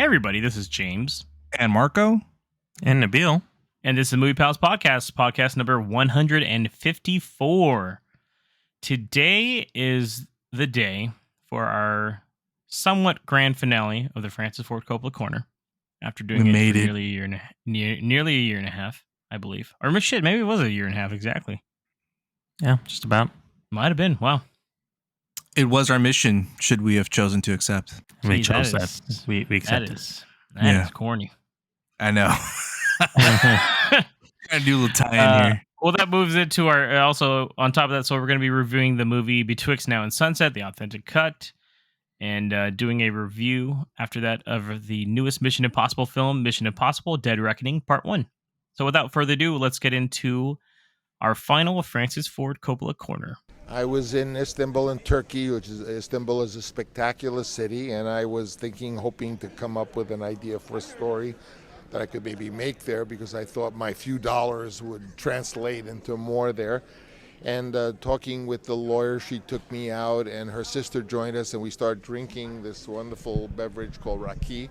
everybody, this is James. And Marco. And Nabil. And this is Movie Pals podcast number 154. Today is the day for our somewhat grand finale of the Francis Ford Coppola Corner. After doing it for nearly a year and a half, I believe. Or shit, maybe it was a year and a half exactly. Yeah, just about. Might have been. Wow. It was our mission, should we have chosen to accept. We chose that. We accepted. That is corny. I know. Gotta do a little tie-in here. Well, that moves into our, also on top of that, so we're going to be reviewing the movie Betwixt Now and Sunset, the authentic cut, and doing a review after that of the newest Mission Impossible film, Mission Impossible Dead Reckoning Part 1. So without further ado, let's get into our final Francis Ford Coppola Corner. I was in Istanbul in Turkey, Istanbul is a spectacular city, and I was hoping to come up with an idea for a story that I could maybe make there, because I thought my few dollars would translate into more there. And talking with the lawyer, she took me out, and her sister joined us, and we started drinking this wonderful beverage called raki.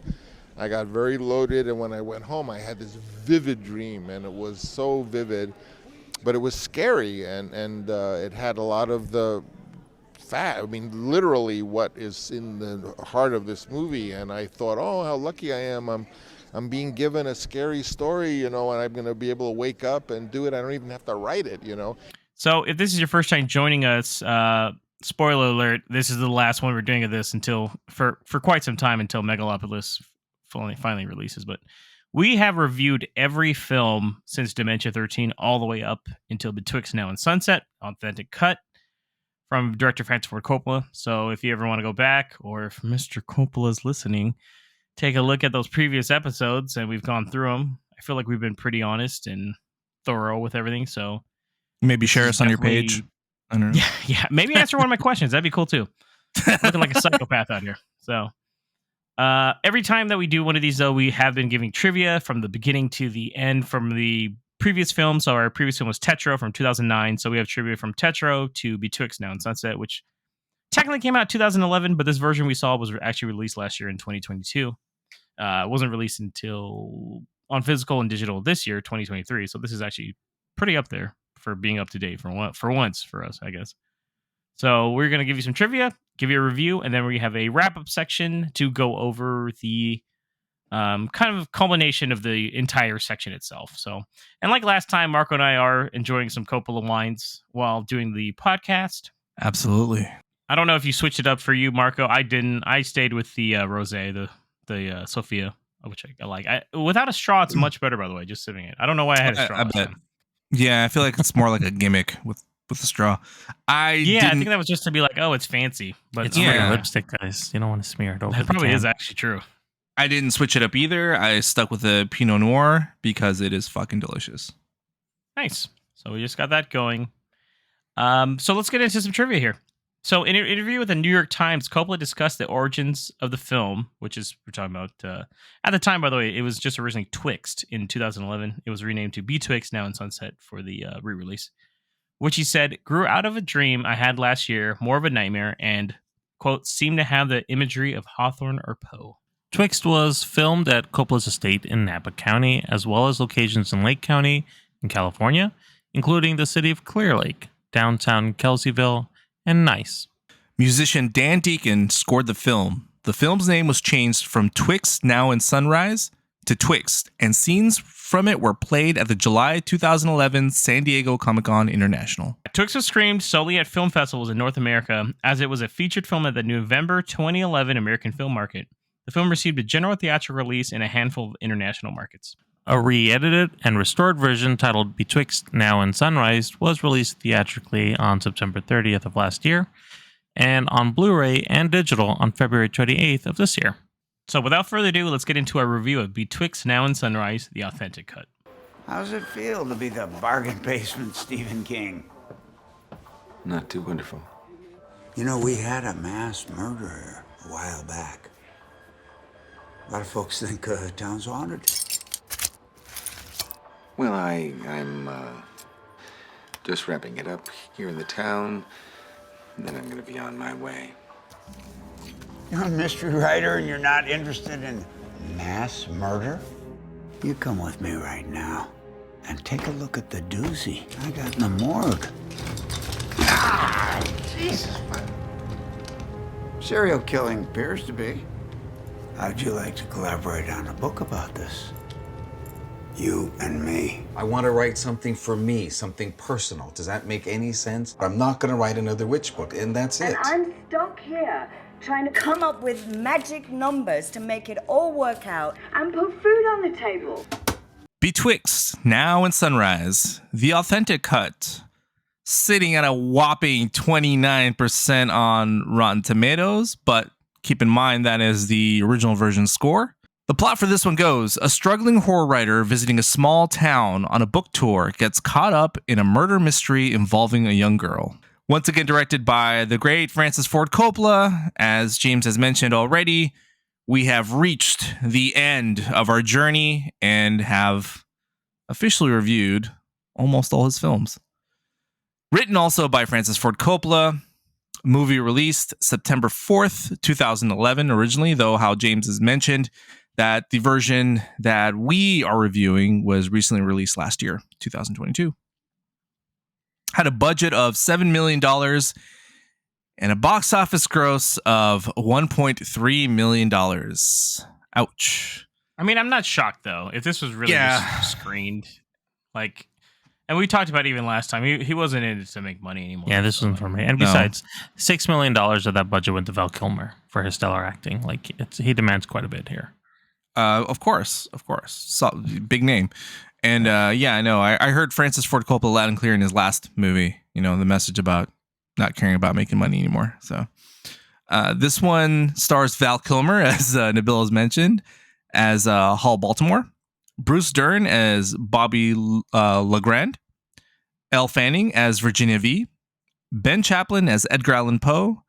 I got very loaded, and when I went home, I had this vivid dream, and it was so vivid. But it was scary, and it had a lot of the literally what is in the heart of this movie. And I thought, oh, how lucky I am. I'm being given a scary story, and I'm going to be able to wake up and do it. I don't even have to write it, So if this is your first time joining us, spoiler alert, this is the last one we're doing of this until for quite some time, until Megalopolis finally releases. But we have reviewed every film since Dementia 13 all the way up until Betwixt Now and Sunset, authentic cut from director Francis Ford Coppola. So if you ever want to go back, or if Mr. Coppola's listening, take a look at those previous episodes, and we've gone through them. I feel like we've been pretty honest and thorough with everything. So maybe share us on your page. I don't know. Yeah. Maybe answer one of my questions. That'd be cool too. Looking like a psychopath out here. So every time that we do one of these, though, we have been giving trivia from the beginning to the end from the previous film. So our previous film was Tetro from 2009. So we have trivia from Tetro to Betwixt Now and Sunset, which technically came out in 2011, but this version we saw was actually released last year in 2022. It wasn't released until on physical and digital this year, 2023. So this is actually pretty up there for being up to date for once for us, I guess. So we're going to give you some trivia, give you a review, and then we have a wrap-up section to go over the kind of culmination of the entire section itself. So, and like last time, Marco and I are enjoying some Coppola wines while doing the podcast. Absolutely. I don't know if you switched it up for you, Marco. I didn't. I stayed with the rosé, the Sophia, which I like. Without a straw, it's much better, by the way, just sipping it. I don't know why I had a straw. I bet. Yeah, I feel like it's more like a gimmick with the straw. I think that was just to be like, oh, it's fancy. But it's like a lipstick, guys. You don't want to smear it over. That probably is actually true. I didn't switch it up either. I stuck with the Pinot Noir because it is fucking delicious. Nice. So we just got that going. So let's get into some trivia here. So in an interview with the New York Times, Coppola discussed the origins of the film, which is, we're talking about, at the time, by the way, it was just originally Twixt in 2011. It was renamed to Betwixt Now and Sunset for the re-release, which he said grew out of a dream I had last year, more of a nightmare, and, quote, seemed to have the imagery of Hawthorne or Poe. Twixt was filmed at Coppola's estate in Napa County, as well as locations in Lake County in California, including the city of Clear Lake, downtown Kelseyville, and Nice. Musician Dan Deacon scored the film. The film's name was changed from Twixt Now and Sunrise to Twixt, and scenes from it were played at the July 2011 San Diego Comic-Con International. Twixt was screened solely at film festivals in North America, as it was a featured film at the November 2011 American Film Market. The film received a general theatrical release in a handful of international markets. A re-edited and restored version titled Betwixt Now and Sunrise was released theatrically on September 30th of last year, and on Blu-ray and digital on February 28th of this year. So without further ado, let's get into our review of Betwixt Now and Sunrise, the authentic cut. How does it feel to be the bargain basement Stephen King? Not too wonderful. We had a mass murderer a while back. A lot of folks think town's haunted. Well, I'm just wrapping it up here in the town, and then I'm going to be on my way. You're a mystery writer and you're not interested in Mass murder? You come with me right now and take a look at the doozy I got in the morgue. Jesus, Serial killing appears to be. How'd you like to collaborate on a book about this? You and me. I want to write something for me, something personal. Does that make any sense? I'm not going to write another witch book, and that's it. And I'm stuck here, trying to come up with magic numbers to make it all work out and put food on the table. Betwixt Now and Sunrise, the authentic cut, sitting at a whopping 29% on Rotten Tomatoes, but keep in mind that is the original version score. The plot for this one goes, a struggling horror writer visiting a small town on a book tour gets caught up in a murder mystery involving a young girl. Once again directed by the great Francis Ford Coppola, as James has mentioned already, we have reached the end of our journey and have officially reviewed almost all his films. Written also by Francis Ford Coppola, movie released September 4th, 2011 originally, though how James has mentioned that the version that we are reviewing was recently released last year, 2022. Had a budget of $7 million and a box office gross of $1.3 million. Ouch. I mean, I'm not shocked though. If this was really just screened, like, and we talked about it even last time, he wasn't in it to make money anymore. Yeah, this wasn't for me. And besides, $6 million of that budget went to Val Kilmer for his stellar acting. Like, he demands quite a bit here. Of course. So, big name. And yeah, I know. I heard Francis Ford Coppola loud and clear in his last movie, the message about not caring about making money anymore. So this one stars Val Kilmer, as Nabil has mentioned, as Hall Baltimore, Bruce Dern as Bobby Legrand, Elle Fanning as Virginia V, Ben Chaplin as Edgar Allan Poe,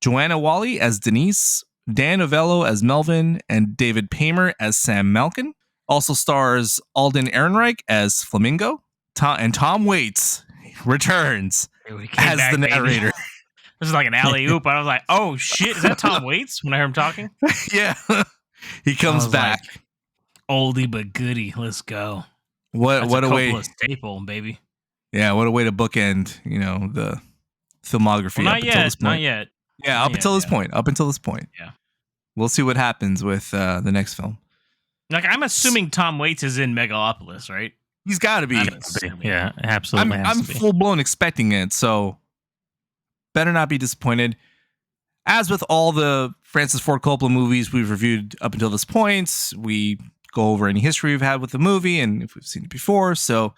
Joanna Wally as Denise, Dan Novello as Melvin, and David Paymer as Sam Malkin. Also stars Alden Ehrenreich as Flamingo, and Tom Waits returns as the narrator. This is like an alley-oop. I was like, oh, shit, is that Tom Waits when I heard him talking? Yeah, he comes back. Like, oldie but goodie. Let's go. What a way. Staple, baby. Yeah, what a way to bookend, the filmography Well, up until this point. Not yet. Yeah, up until this point. Yeah. We'll see what happens with the next film. Like, I'm assuming Tom Waits is in Megalopolis, right? He's got to be. Yeah, absolutely. I'm full blown expecting it, so better not be disappointed. As with all the Francis Ford Coppola movies we've reviewed up until this point, we go over any history we've had with the movie and if we've seen it before. So,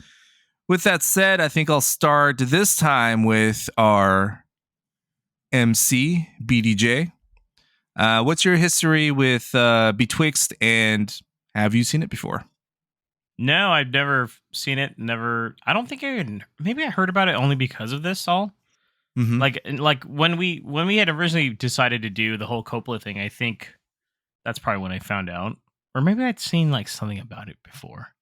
with that said, I think I'll start this time with our MC, BDJ. What's your history with Betwixt, and have you seen it before? No, I've never seen it. I don't think maybe I heard about it only because of this all. Mm-hmm. Like when we had originally decided to do the whole Coppola thing, I think that's probably when I found out. Or maybe I'd seen like something about it before.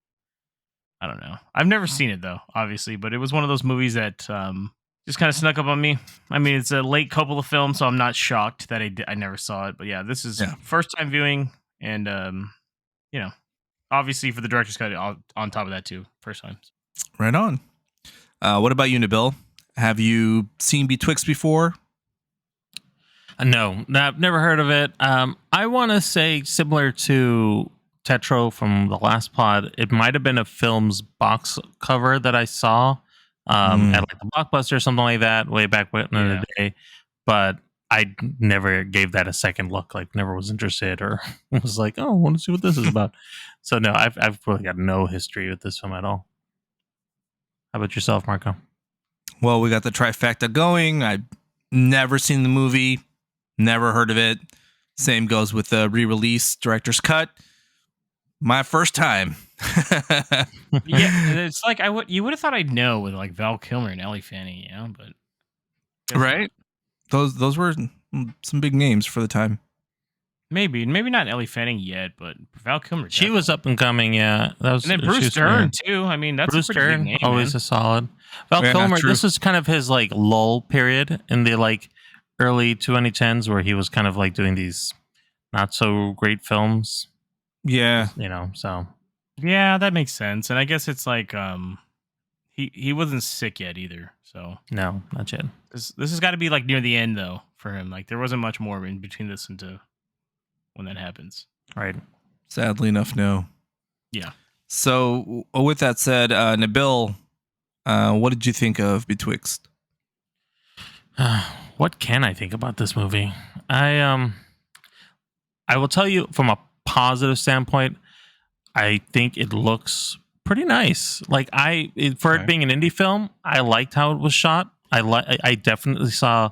I don't know. I've never seen it though, obviously, but it was one of those movies that just kind of snuck up on me. I mean, it's a late Coppola film, so I'm not shocked that I never saw it. But yeah, this is first time viewing, and obviously for the director's cut on top of that too, first time. Right on. What about you, Nabil? Have you seen Betwixt before? No, I've never heard of it. I want to say similar to Tetro from the last pod, it might have been a film's box cover that I saw at like the Blockbuster or something like that way back in the day. But I never gave that a second look, like never was interested or was like, oh, I want to see what this is about. So no, I've really got no history with this film at all. How about yourself, Marco? Well, we got the trifecta going. I've never seen the movie, never heard of it. Same goes with the re-release director's cut. My first time. Yeah, it's like you would have thought I'd know with like Val Kilmer and Elle Fanning, but right. Those were some big names for the time. Maybe not Elle Fanning yet, but Val Kilmer. She was up and coming, yeah. That was, and then Bruce Dern too. I mean, that's Bruce a pretty Dern, big name, always man. a solid. Val Kilmer. This is kind of his like lull period in the like early 2010s, where he was kind of like doing these not so great films. Yeah. So Yeah, that makes sense. And I guess it's like he wasn't sick yet either. So no, not yet. this has got to be like near the end though for him. Like there wasn't much more in between this and to when that happens. Right. Sadly enough, no. Yeah. So with that said, Nabil, what did you think of Betwixt? What can I think about this movie? I will tell you from a positive standpoint, I think it looks pretty nice. Like for it being an indie film, I liked how it was shot. I definitely saw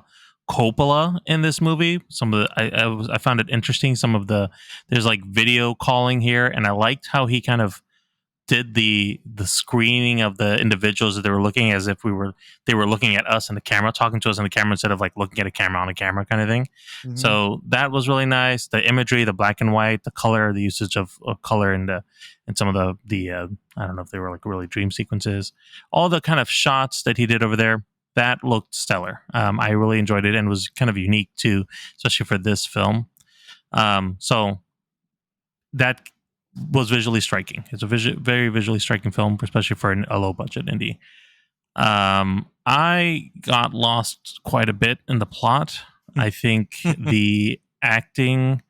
Coppola in this movie. Some of the I found it interesting. Some of there's like video calling here, and I liked how he kind of did the screening of the individuals that they were looking as if they were looking at us in the camera, talking to us in the camera instead of like looking at a camera on a camera kind of thing. Mm-hmm. So that was really nice. The imagery, the black and white, the color, the usage of color in some of the I don't know if they were like really dream sequences, all the kind of shots that he did over there, that looked stellar. I really enjoyed it and was kind of unique too, especially for this film. So that was visually striking. It's a very visually striking film, especially for a low budget indie. I got lost quite a bit in the plot. I think the acting,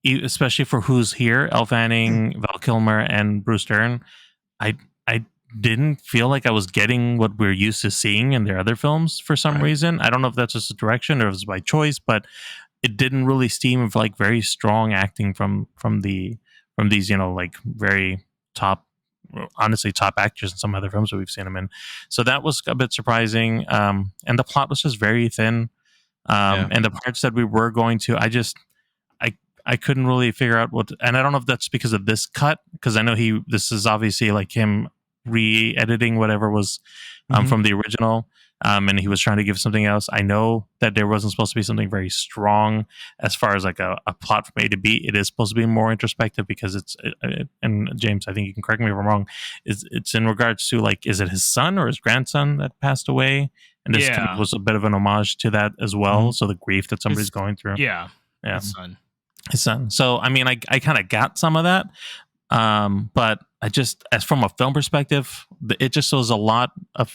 especially for who's here, Elle Fanning, Val Kilmer, and Bruce Dern, I didn't feel like I was getting what we're used to seeing in their other films for some reason. I don't know if that's just a direction or if it's by choice, but it didn't really seem of like very strong acting from these, like very top actors in some other films that we've seen them in. So that was a bit surprising. And the plot was just very thin. And the parts that we were going to, I couldn't really figure out and I don't know if that's because of this cut, because I know this is obviously like him re-editing whatever was from the original. And he was trying to give something else. I know that there wasn't supposed to be something very strong as far as like a plot from A to B. It is supposed to be more introspective because and James, I think you can correct me if I'm wrong, it's in regards to like, is it his son or his grandson that passed away? And this kind of was a bit of an homage to that as well. So the grief that somebody's going through. Yeah. His son. So, I mean, I kind of got some of that. But I just, as from a film perspective, it just was a lot of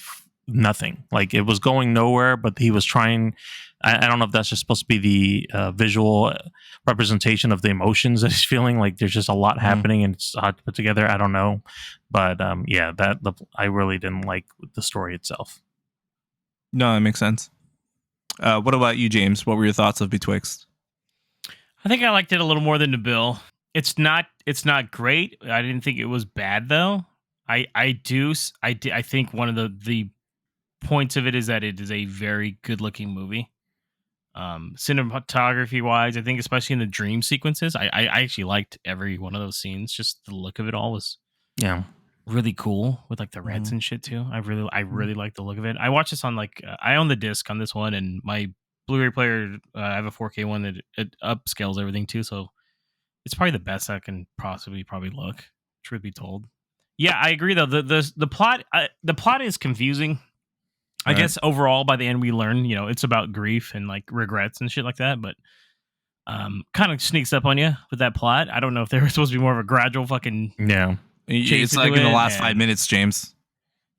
nothing. Like it was going nowhere, but he was trying. I don't know if that's just supposed to be the visual representation of the emotions that he's feeling. Like there's just a lot happening and it's hard to put together. I don't know. But I really didn't like the story itself. No, that makes sense. What about you, James? What were your thoughts of Betwixt? I think I liked it a little more than Nabil. It's not great. I didn't think it was bad though. I think one of the points of it is that it is a very good looking movie. Cinematography wise, I think especially in the dream sequences, I actually liked every one of those scenes. Just the look of it all was really cool with like the reds and shit too. I really like the look of it. I watched this on like I own the disc on this one, and my Blu-ray player, I have a 4K one that it upscales everything too, so it's probably the best I can probably look, truth be told. Yeah, I agree though. The plot is confusing. I guess overall by the end we learn, it's about grief and like regrets and shit like that, but kind of sneaks up on you with that plot. I don't know if they were supposed to be more of a gradual fucking It's like in the last 5 minutes, James.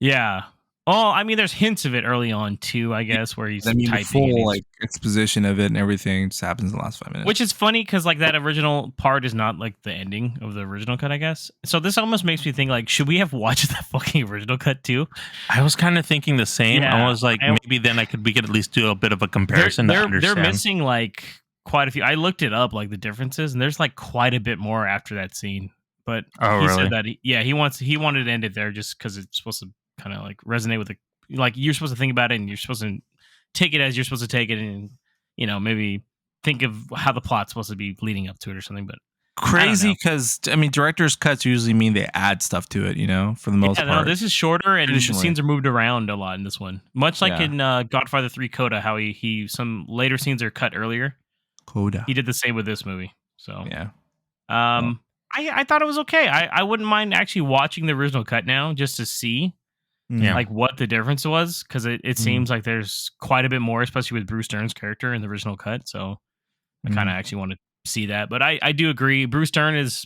Yeah. Oh, I mean, there's hints of it early on too, I guess, where he's typing. The full like exposition of it and everything just happens in the last 5 minutes. Which is funny because like that original part is not like the ending of the original cut, I guess. So this almost makes me think like, should we have watched that fucking original cut too? I was kind of thinking the same. I was like, maybe then we could at least do a bit of a comparison. They're missing like quite a few. I looked it up, like the differences, and there's like quite a bit more after that scene. But he said that he wanted to end it there just because it's supposed to kind of like resonate with like you're supposed to think about it and you're supposed to take it as you're supposed to take it, and maybe think of how the plot's supposed to be leading up to it or something. But crazy because I mean director's cuts usually mean they add stuff to it, for the most part. No, this is shorter and the scenes are moved around a lot in this one, much like in Godfather 3 Coda, how he some later scenes are cut earlier. Coda, he did the same with this movie. So I thought it was okay. I wouldn't mind actually watching the original cut now just to see like what the difference was, because it seems like there's quite a bit more, especially with Bruce Dern's character in the original cut. So I kind of actually want to see that. But I do agree. Bruce Dern is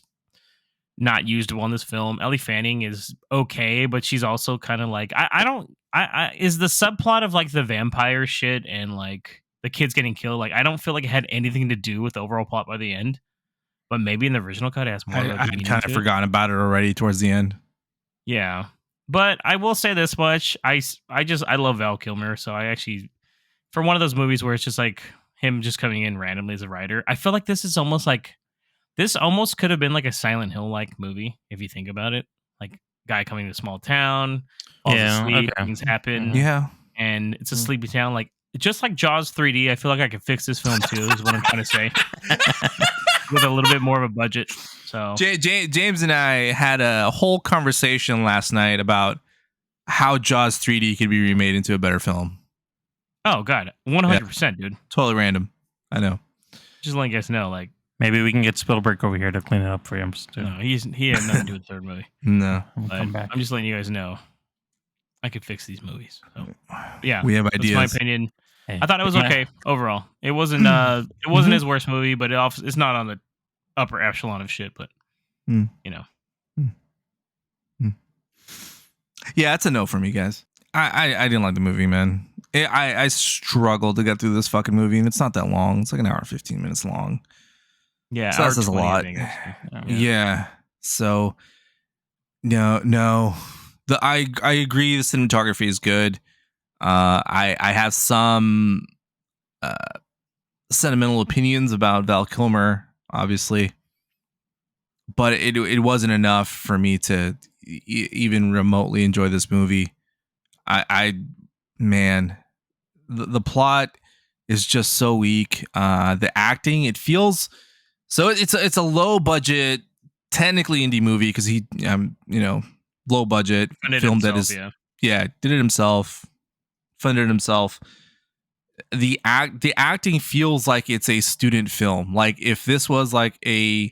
not used well in this film. Ellie Fanning is okay, but she's also kind of like I is the subplot of like the vampire shit and like the kids getting killed. Like I don't feel like it had anything to do with the overall plot by the end. But maybe in the original cut it has more. I kind of forgotten about it already towards the end. Yeah, but I will say this much: I love Val Kilmer, so I actually, for one of those movies where it's just like him just coming in randomly as a writer, I feel like this almost could have been like a Silent Hill like movie if you think about it. Like guy coming to a small town, falls asleep, things happen, and it's a sleepy town. Like just like Jaws 3D, I feel like I could fix this film too. Is what I'm trying to say. With a little bit more of a budget. So James and I had a whole conversation last night about how Jaws 3D could be remade into a better film. Oh god, 100%, dude. Totally random. I know. Just letting you guys know, like maybe we can get Spielberg over here to clean it up for him. No, he had nothing to do with the third movie. No, I'm just letting you guys know I could fix these movies. So, yeah, we have ideas. That's my opinion. Hey, I thought it was okay overall. It wasn't his worst movie, but it's not on the upper echelon of shit. But you know, yeah, it's a no for me, guys. I didn't like the movie, man. I struggled to get through this fucking movie, and it's not that long. It's like an hour and 15 minutes long. Yeah, so that says a lot. Yeah. So no. I agree. The cinematography is good. I have some sentimental opinions about Val Kilmer, obviously, but it wasn't enough for me to even remotely enjoy this movie. Man, the plot is just so weak. The acting, it feels so. It's a low budget, technically indie movie because he low budget filmed did it himself. Funded himself. The acting feels like it's a student film. Like if this was a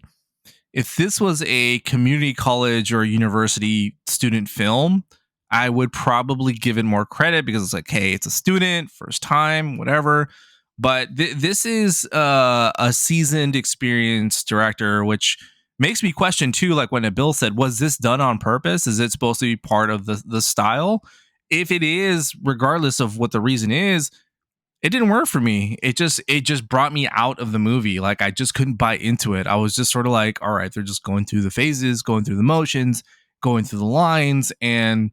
community college or university student film, I would probably give it more credit because it's like, hey, it's a student, first time, whatever. But this is a seasoned, experienced director, which makes me question too. Like when Bill said, was this done on purpose? Is it supposed to be part of the style? If it is, regardless of what the reason is, it didn't work for me. It just brought me out of the movie. Like I just couldn't buy into it. I was just sort of like, all right, they're just going through the phases, going through the motions, going through the lines. And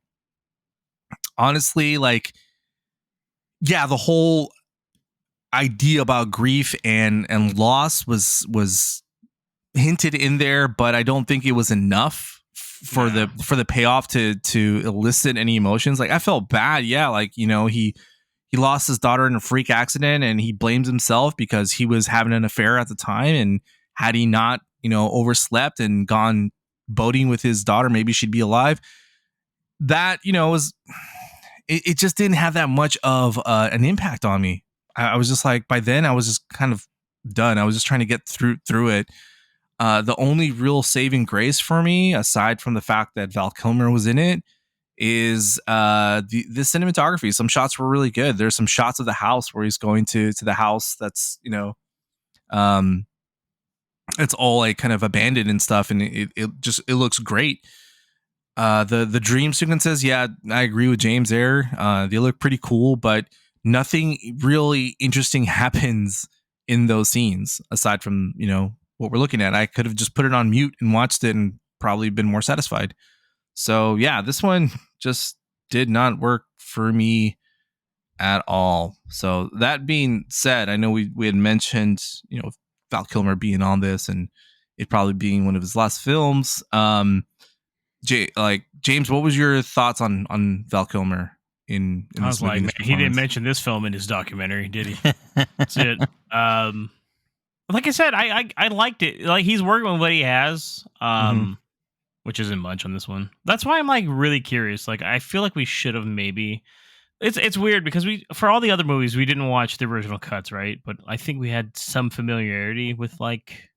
honestly, like, yeah, the whole idea about grief and loss was hinted in there, but I don't think it was enough for the payoff to elicit any emotions. Like I felt bad. Yeah. Like, he lost his daughter in a freak accident and he blames himself because he was having an affair at the time. And had he not, overslept and gone boating with his daughter, maybe she'd be alive. That, it just didn't have that much of an impact on me. I was just like, by then I was just kind of done. I was just trying to get through it. The only real saving grace for me, aside from the fact that Val Kilmer was in it, is the cinematography. Some shots were really good. There's some shots of the house where he's going to the house that's it's all like kind of abandoned and stuff, and it looks great. The dream sequences, yeah, I agree with James there. They look pretty cool, but nothing really interesting happens in those scenes aside from what we're looking at. I could have just put it on mute and watched it and probably been more satisfied. So yeah, this one just did not work for me at all. So that being said, I know we had mentioned, Val Kilmer being on this and it probably being one of his last films. James, what was your thoughts on Val Kilmer in I was like, man, he didn't mention this film in his documentary, did he? That's it. Like I said, I liked it. Like he's working with what he has, which isn't much on this one. That's why I'm like really curious. Like I feel like we should have maybe. It's weird because for all the other movies we didn't watch the original cuts, right? But I think we had some familiarity with like.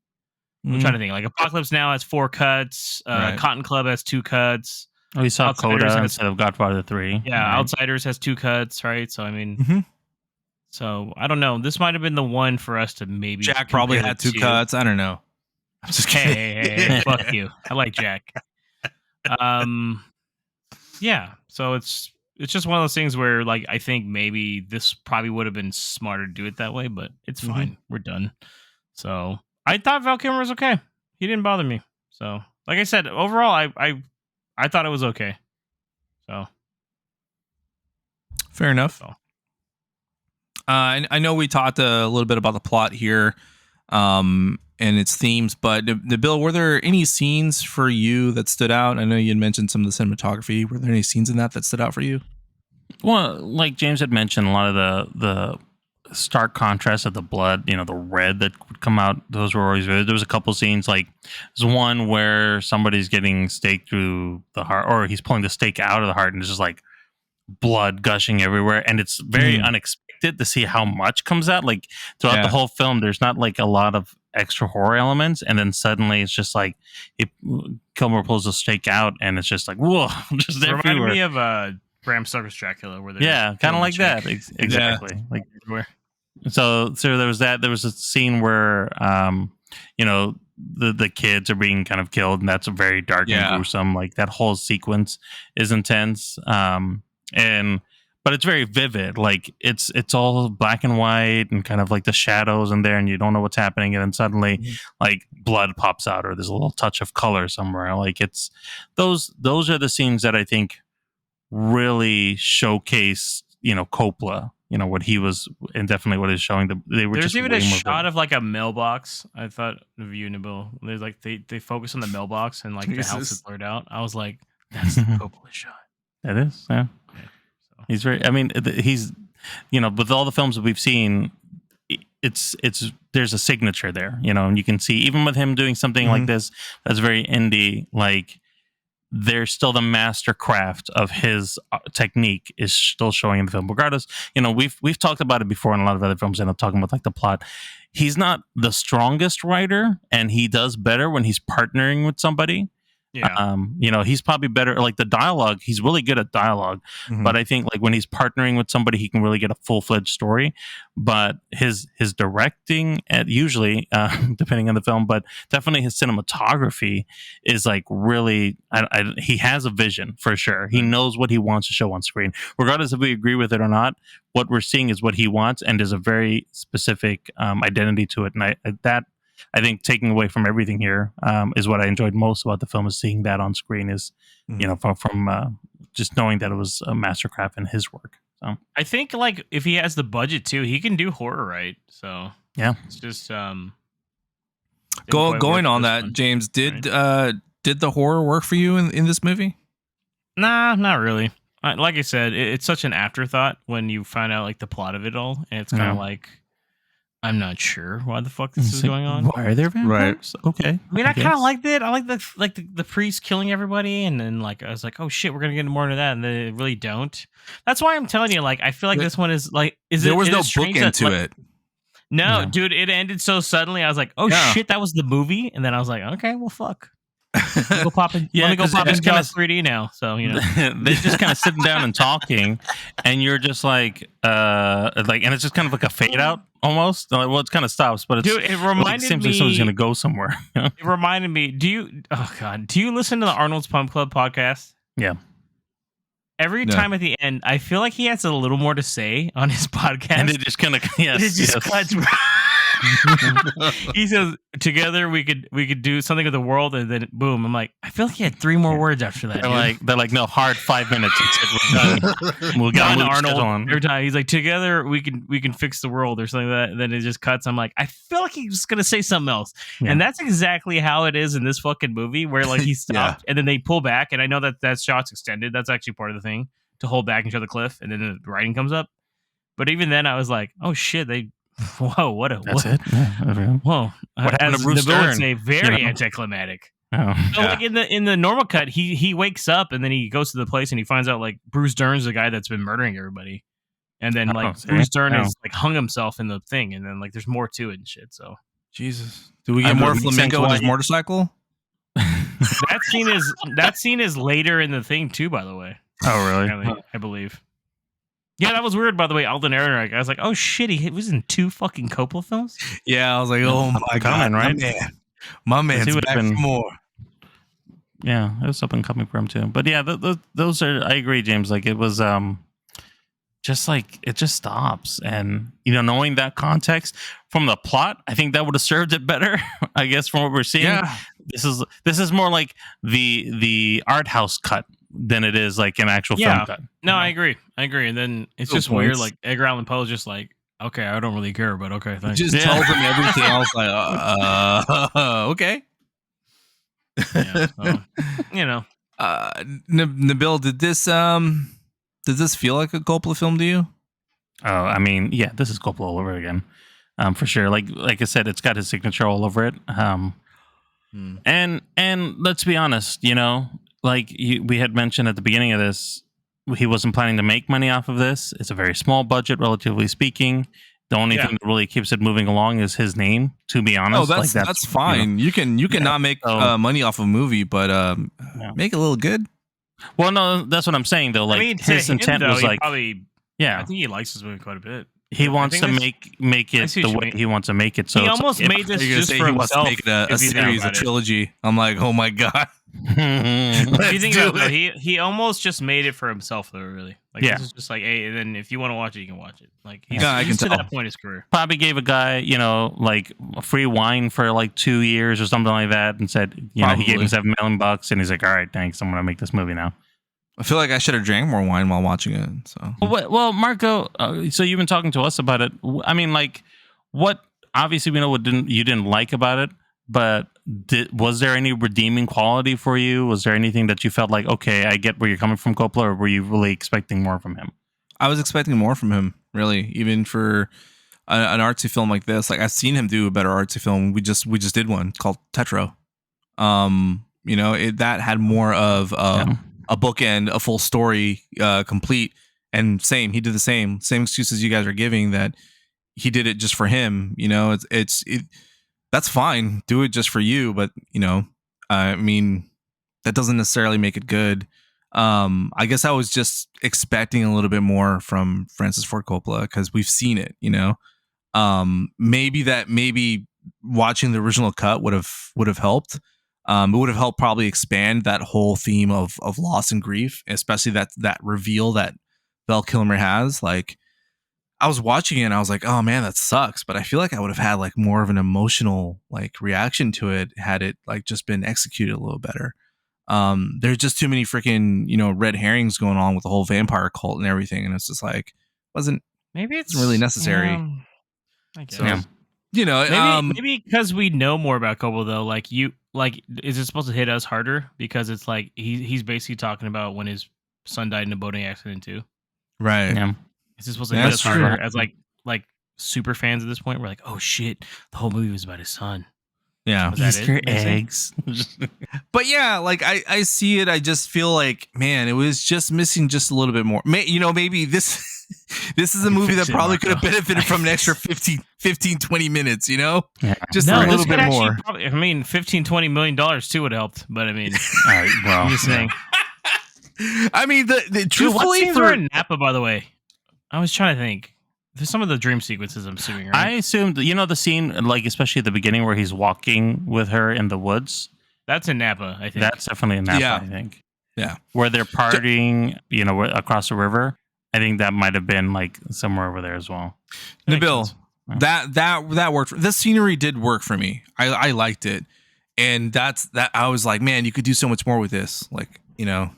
I'm trying to think. Like Apocalypse Now has 4 cuts. Right. Cotton Club has 2 cuts. We saw Coda instead of Godfather 3. Yeah, right. Outsiders has 2 cuts, right? So I mean. So I don't know. This might have been the one for us to maybe. Jack probably had 2 cuts. I don't know. I'm just kidding. Hey, fuck you. I like Jack. Yeah. So it's just one of those things where, like, I think maybe this probably would have been smarter to do it that way, but it's fine. We're done. So I thought Val Kilmer was okay. He didn't bother me. So, like I said, overall, I thought it was okay. So Fair enough. So. I know we talked a little bit about the plot here and its themes, but Bill, were there any scenes for you that stood out? I know you had mentioned some of the cinematography. Were there any scenes in that stood out for you? Well, like James had mentioned, a lot of the stark contrast of the blood, the red that would come out, those were always there was a couple scenes, like there's one where somebody's getting staked through the heart, or he's pulling the stake out of the heart, and it's just like blood gushing everywhere, and it's very unexpected to see how much comes out. Like throughout the whole film, there's not like a lot of extra horror elements, and then suddenly it's just like Kilmer pulls the stake out, and it's just like whoa, just it everywhere. reminded me of Bram Stoker's Dracula, where kind of like that, exactly. Like everywhere. So there was that. There was a scene where the kids are being kind of killed, and that's very dark and gruesome. Like that whole sequence is intense. But it's very vivid. Like it's all black and white and kind of like the shadows in there, and you don't know what's happening, and then suddenly like blood pops out, or there's a little touch of color somewhere. Like it's those are the scenes that I think really showcase Coppola, what he was, and definitely what is showing. There's even a shot of like a mailbox. I thought of you, Nabil. There's like they focus on the mailbox and like the house is blurred out. I was like, that's the Coppola shot. That is, yeah. So. He's very. I mean, he's with all the films that we've seen, it's there's a signature there, and you can see even with him doing something like this that's very indie, like. There's still the master craft of his technique is still showing in the film. Regardless, we've talked about it before in a lot of other films, and I'm talking about like the plot. He's not the strongest writer, and he does better when he's partnering with somebody. Yeah. He's probably better. Like the dialogue, he's really good at dialogue. But I think like when he's partnering with somebody, he can really get a full-fledged story. But his directing, usually depending on the film, but definitely his cinematography is like really. He has a vision for sure. He knows what he wants to show on screen, regardless if we agree with it or not. What we're seeing is what he wants, and there's a very specific identity to it, and I think taking away from everything here is what I enjoyed most about the film, is seeing that on screen, is from just knowing that it was a mastercraft in his work. So I think like if he has the budget too, he can do horror, right? So yeah, it's just going on that one. James, did the horror work for you in this movie? Nah, not really. Like I said, it's such an afterthought when you find out like the plot of it all, and it's kind of like. I'm not sure why the fuck this is going on. Why are there vampires? Right. Okay. I mean, I kind of liked it. I like the priest killing everybody, and then like I was like, oh shit, we're gonna get more into that, and they really don't. That's why I'm telling you, like, I feel like this one is like, there was no bookend to it. No, dude, it ended so suddenly. I was like, oh shit, that was the movie, and then I was like, okay, well, fuck. Let me go pop in. Let me go pop in 3D now. So they're just kind of sitting down and talking, and you're just like, and it's just kind of like a fade out almost. Well, it kind of stops, but it reminded seems me. Like someone's gonna go somewhere. It reminded me. Do you listen to the Arnold's Pump Club podcast? Yeah. Every time at the end, I feel like he has a little more to say on his podcast, and it just kind of cuts. He says, "Together we could do something with the world," and then boom. I'm like, I feel like he had 3 more words after that. They're like, no, hard 5 minutes. We're done. We'll get Arnold on. Every time he's like, "Together we can fix the world" or something like that. And then it just cuts. I'm like, I feel like he's gonna say something else, and that's exactly how it is in this fucking movie, where like he stopped and then they pull back, and I know that shot's extended. That's actually part of the thing, to hold back and show the cliff, and then the writing comes up. But even then, I was like, oh shit, whoa, That's it. Yeah, whoa, what happened to Bruce Dern? Say very anticlimactic. Oh, so like in the normal cut, he wakes up and then he goes to the place and he finds out like Bruce Dern's the guy that's been murdering everybody, and then Bruce Dern has like hung himself in the thing, and then like there's more to it and shit. So Jesus, do we get more flamingo on his motorcycle? That scene is later in the thing too, by the way. Oh really? I believe. Yeah, that was weird, by the way. Alden Ehrenreich. I was like, oh shit, he was in 2 fucking Coppola films? Yeah, I was like, oh my god, right? Man. My 'Cause he man's would've back for been- more. Yeah, it was up and coming for him too. But yeah, those are. I agree, James. Like it was just like it just stops, and knowing that context from the plot, I think that would have served it better. I guess from what we're seeing, Yeah. this is more like the art house cut than it is like an actual film cut. No, I agree. And then it's Good just weird. points. Like Edgar Allan Poe's just like, okay, I don't really care, but okay, thanks. Just tells him everything. I was like, okay. Yeah, so, Nabil, did this feel like a Coppola film to you? Oh, I mean, yeah, this is Coppola all over again, for sure. Like I said, it's got his signature all over it. And let's be honest, we had mentioned at the beginning of this, he wasn't planning to make money off of this. It's a very small budget, relatively speaking. The only thing that really keeps it moving along is his name. To be honest, that's fine. You can not make money off a movie, but make it a little good. Well, no, that's what I'm saying though. Like his intent was like, I think he likes this movie quite a bit. He wants to make it the way he wants to make it. So he almost made this just for himself. He wants to make it a series, a trilogy. I'm like, oh my god. If you think about it, he almost just made it for himself, though. Really, like this is just like, hey, and then if you want to watch it, you can watch it. Like he's to that point in his career. Probably gave a guy, like free wine for like 2 years or something like that, and said, he gave him $7 million, and he's like, all right, thanks, I'm gonna make this movie now. I feel like I should have drank more wine while watching it. So, well, Marco, so you've been talking to us about it. I mean, like, what? Obviously, we know what you didn't like about it, but was there any redeeming quality for you? Was there anything that you felt like, okay, I get where you're coming from, Coppola, or were you really expecting more from him? I was expecting more from him, really, even for an artsy film like this. Like I've seen him do a better artsy film. We just did one called Tetro. That had more of a bookend, a full story, complete, and he did the same excuses you guys are giving, that he did it just for him. That's fine. Do it just for you, but I mean, that doesn't necessarily make it good. I guess I was just expecting a little bit more from Francis Ford Coppola because we've seen it. Maybe watching the original cut would have helped. It would have helped probably expand that whole theme of loss and grief, especially that reveal that Val Kilmer has. Like, I was watching it and I was like, oh man, that sucks. But I feel like I would have had like more of an emotional like reaction to it had it like just been executed a little better. There's just too many freaking, red herrings going on with the whole vampire cult and everything. And it's just like, maybe it's really necessary. I guess. So, maybe because we know more about Coppola though, is it supposed to hit us harder because it's like he's basically talking about when his son died in a boating accident too, right? Yeah. Is it supposed to hit us harder as like super fans at this point? We're like, oh shit, the whole movie was about his son. Yeah, Easter eggs. But yeah, like I see it. I just feel like, man, it was just missing just a little bit more. Maybe this is a movie that probably could have benefited from an extra 15, 20 minutes, just a little bit more. Probably, $15-20 million too would have helped. But I mean, all right, well, I'm just saying. I mean, the truthfully, what scenes were in Napa, by the way? I was trying to think. There's some of the dream sequences I'm assuming, right? I assumed, the scene, like, especially at the beginning where he's walking with her in the woods. That's in Napa, I think. That's definitely in Napa, yeah. I think. Yeah. Where they're partying, across the river. I think that might have been, like, somewhere over there as well. Nabil, that worked. The scenery did work for me. I liked it. And I was like, man, you could do so much more with this. Like, Yeah,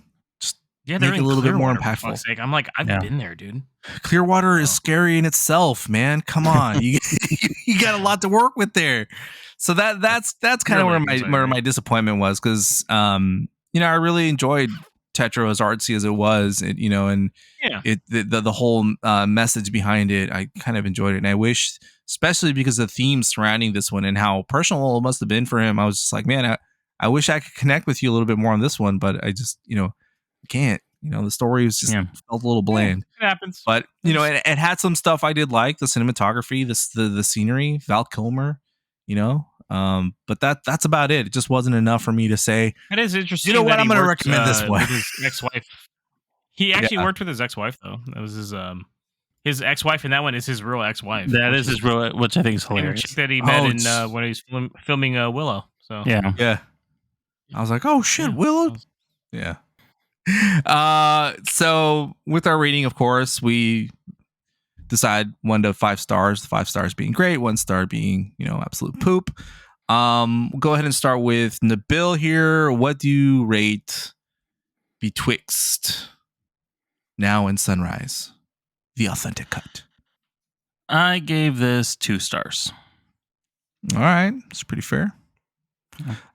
make it a little bit more impactful. I'm like, I've been there, dude. Clearwater is scary in itself, man. Come on, you got a lot to work with there. So that's kind of where my disappointment was, because I really enjoyed Tetro as artsy as it was, the whole message behind it. I kind of enjoyed it, and I wish, especially because of the themes surrounding this one and how personal it must have been for him. I was just like, man, I wish I could connect with you a little bit more on this one, but I just can't. The story was just felt a little bland. It happens. But it had some stuff I did like, the cinematography, the scenery, Val Kilmer, but that's about it. It just wasn't enough for me to say, it is interesting. You know what? I'm going to recommend this one. With his ex-wife. He actually worked with his ex-wife though. That was his ex-wife, and that one is his real ex-wife. That is his real, which I think is hilarious. Chick that he met in when he was filming Willow. So Yeah. I was like, oh shit, Yeah. Willow. Yeah. So with our rating, of course, we decide 1 to 5 stars. 5 stars being great, 1 star being absolute poop. Go ahead and start with Nabil here. What do you rate Betwixt Now and Sunrise, the authentic cut? I gave this 2 stars. All right, it's pretty fair.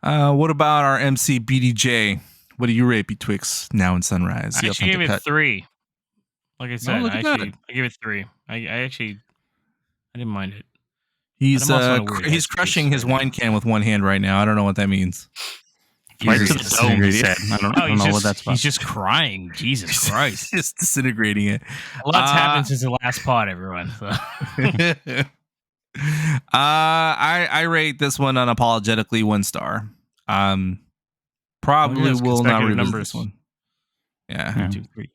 What about our MC BDJ? What do you rate Betwixt Now and Sunrise, I the actually authentic gave it cut? 3. Like I said, look at that. I gave it 3. I didn't mind it. He's But I'm also on a weird he's headspace crushing his right now. wine can with one hand right now. I don't know what that means. Right He's to the just dome, he disintegrating. said. I don't Oh, know what that's about. he's just crying. Jesus Christ. Just disintegrating it. A lot's happened since the last pod, everyone. So. I rate this one unapologetically 1 star. Probably Look at those will not consecutive revisit numbers. this one. Yeah. 1, 2, 3.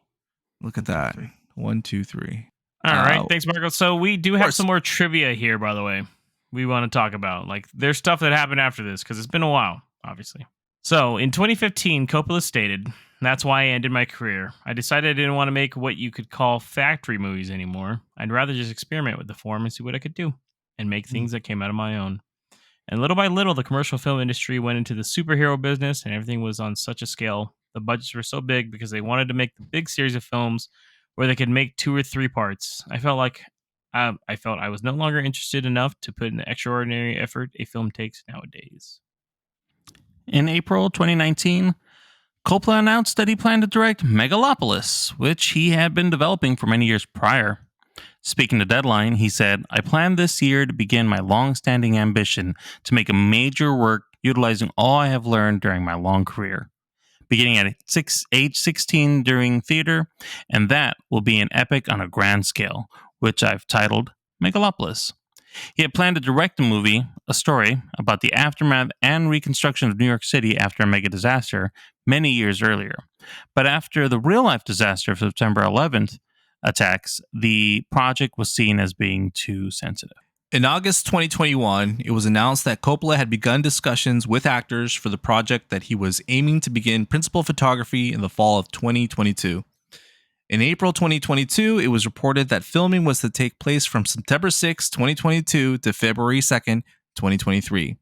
Look at that. 1, 2, 3. All right. Thanks, Marco. So we do have course. some more trivia here, by the way. We want to talk about. Like, there's stuff that happened after this because it's been a while, obviously. So in 2015, Coppola stated, "That's why I ended my career. I decided I didn't want to make what you could call factory movies anymore. I'd rather just experiment with the form and see what I could do and make things that came out of my own." And little by little, the commercial film industry went into the superhero business, and everything was on such a scale. The budgets were so big because they wanted to make the big series of films where they could make 2 or 3 parts. I felt I was no longer interested enough to put in the extraordinary effort a film takes nowadays. In April 2019, Coppola announced that he planned to direct Megalopolis, which he had been developing for many years prior. Speaking to Deadline, he said, "I planned this year to begin my long-standing ambition to make a major work utilizing all I have learned during my long career, beginning at age 16 during theater, and that will be an epic on a grand scale, which I've titled Megalopolis." He had planned to direct a movie, a story, about the aftermath and reconstruction of New York City after a mega disaster many years earlier. But after the real-life disaster of September 11th attacks, the project was seen as being too sensitive. In August 2021, it was announced that Coppola had begun discussions with actors for the project that he was aiming to begin principal photography in the fall of 2022. In April 2022, it was reported that filming was to take place from September 6, 2022 to February 2nd, 2023.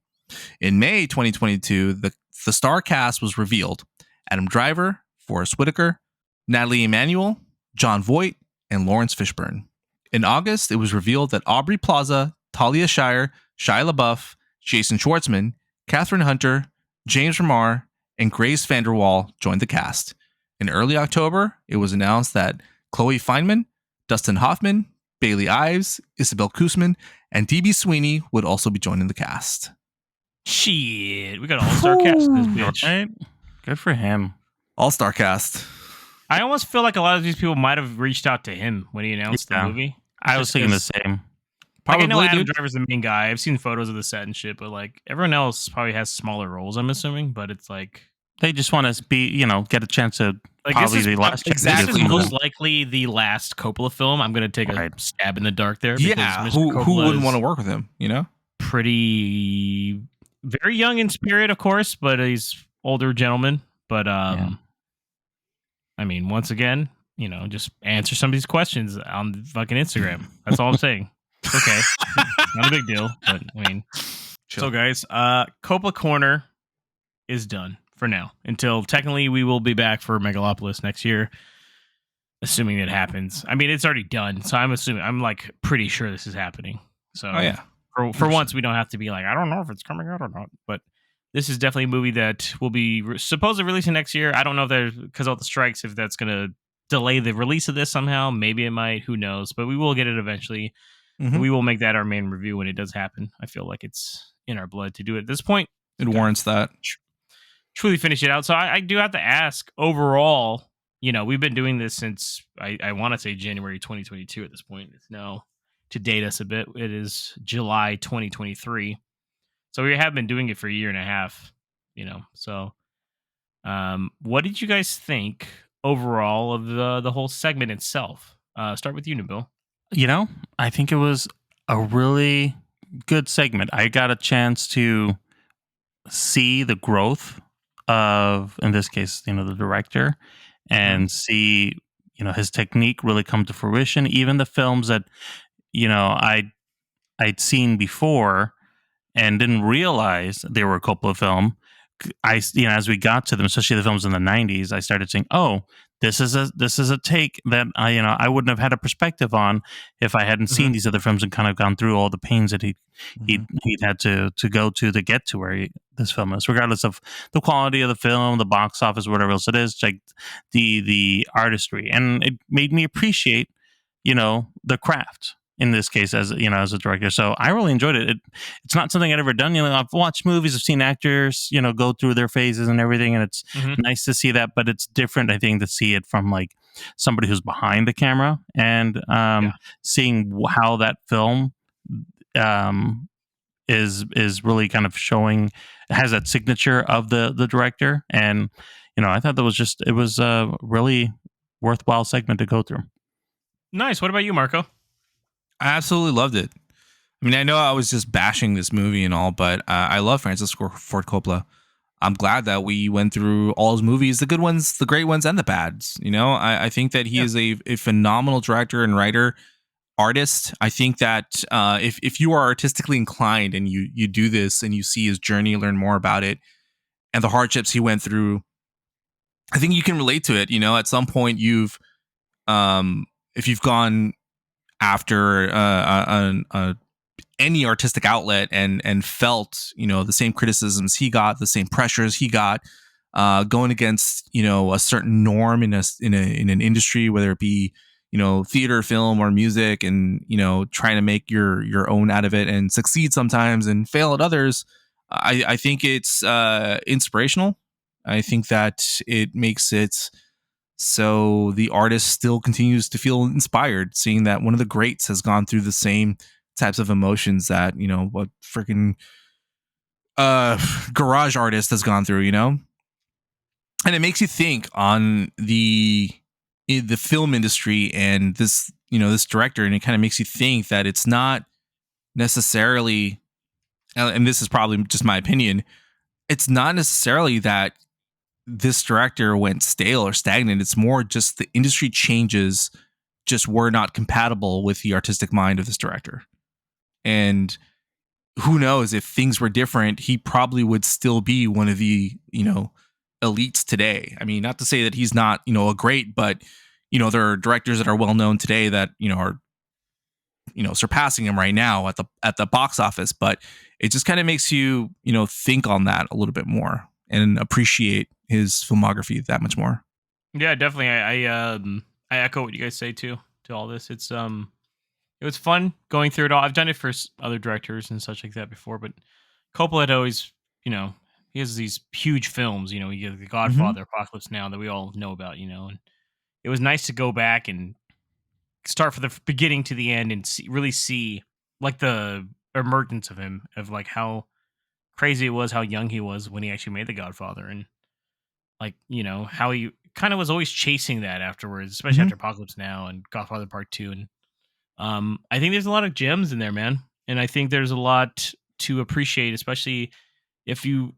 In May 2022, the star cast was revealed. Adam Driver, Forrest Whitaker, Natalie Emanuel, John Voight, and Lawrence Fishburne. In August, it was revealed that Aubrey Plaza, Talia Shire, Shia LaBeouf, Jason Schwartzman, Catherine Hunter, James Remar, and Grace Vanderwall joined the cast. In early October, it was announced that Chloe Feynman, Dustin Hoffman, Bailey Ives, Isabel Koosman, and D.B. Sweeney would also be joining the cast. Shit, we got an all-star cast in this bitch. Right? Good for him. All-star cast. I almost feel like a lot of these people might have reached out to him when he announced the movie. I was thinking the same. Like, I know Probably, Adam dude. Driver's the main guy. I've seen photos of the set and shit, but like everyone else probably has smaller roles, I'm assuming. But it's like They just want to be, get a chance to Like probably this is the last chance to this get is some of most them. likely the last Coppola film. I'm going to take a Right. stab in the dark there. Yeah, because Mr. who Coppola wouldn't is want to work with him, you know? Pretty, very young in spirit, of course, but he's older gentleman. But I mean, once again, just answer some of these questions on fucking Instagram. That's all I'm saying. It's okay, not a big deal. But I mean, Chill. so guys, Coppola Corner is done for now until technically we will be back for Megalopolis next year, assuming it happens. I mean, it's already done, so I'm like pretty sure this is happening. So Oh, yeah. for once we don't have to be like, I don't know if it's coming out or not, but this is definitely a movie that will be supposed to releasing next year. I don't know if there's, because of the strikes, if that's gonna delay the release of this somehow. Maybe it might, who knows, but we will get it eventually. Mhm. We will make that our main review when it does happen. I feel like it's in our blood to do it at this point. It warrants that. Truly finish it out. So I do have to ask, overall, we've been doing this since I want to say January 2022 at this point. It's now, to date us a bit, it is July 2023. So we have been doing it for a year and a half, So what did you guys think overall of the whole segment itself? Start with you, Nabil. I think it was a really good segment. I got a chance to see the growth of, in this case, the director, and see, his technique really come to fruition. Even the films that, I'd seen before and didn't realize they were a Coppola film. As we got to them, especially the films in the '90s, I started saying, "Oh, this is a take that I wouldn't have had a perspective on if I hadn't seen these other films and kind of gone through all the pains that he'd had to go to get to where this film is, regardless of the quality of the film, the box office, whatever else it is, like the artistry, and it made me appreciate the craft." In this case, as as a director, so I really enjoyed it. It's not something I'd ever done. I've watched movies, I've seen actors, go through their phases and everything, and it's nice to see that. But it's different, I think, to see it from like somebody who's behind the camera and seeing how that film is really kind of showing, has that signature of the director. And I thought it was a really worthwhile segment to go through. Nice. What about you, Marco? I absolutely loved it. I mean, I know I was just bashing this movie and all, but I love Francis Ford Coppola. I'm glad that we went through all his movies, the good ones, the great ones, and the bads. I think that he is a phenomenal director and writer, artist. I think that if you are artistically inclined and you do this and you see his journey, learn more about it, and the hardships he went through, I think you can relate to it. At some point if you've gone after any artistic outlet and felt the same criticisms he got, the same pressures he got, going against a certain norm in an industry, whether it be theater, film, or music, and trying to make your own out of it and succeed sometimes and fail at others. I think it's inspirational. I think that it makes it so the artist still continues to feel inspired, seeing that one of the greats has gone through the same types of emotions that what freaking garage artist has gone through, and it makes you think on the film industry and this this director, and it kind of makes you think that it's not necessarily, and this is probably just my opinion, it's not necessarily that this director went stale or stagnant. It's more just the industry changes just were not compatible with the artistic mind of this director. And who knows, if things were different, he probably would still be one of the, elites today. I mean, not to say that he's not, a great, but, there are directors that are well known today that, are, surpassing him right now at the box office. But it just kind of makes you, think on that a little bit more and appreciate his filmography that much more. Yeah, definitely. I echo what you guys say too to all this. It was fun going through it all. I've done it for other directors and such like that before, but Coppola had always, he has these huge films. You get The Godfather, Apocalypse Now, that we all know about. And it was nice to go back and start from the beginning to the end and really see like the emergence of him, of like how crazy it was, how young he was when he actually made The Godfather, and like how he kind of was always chasing that afterwards, especially after Apocalypse Now and Godfather Part 2. And I think there's a lot of gems in there, man, and I think there's a lot to appreciate, especially if you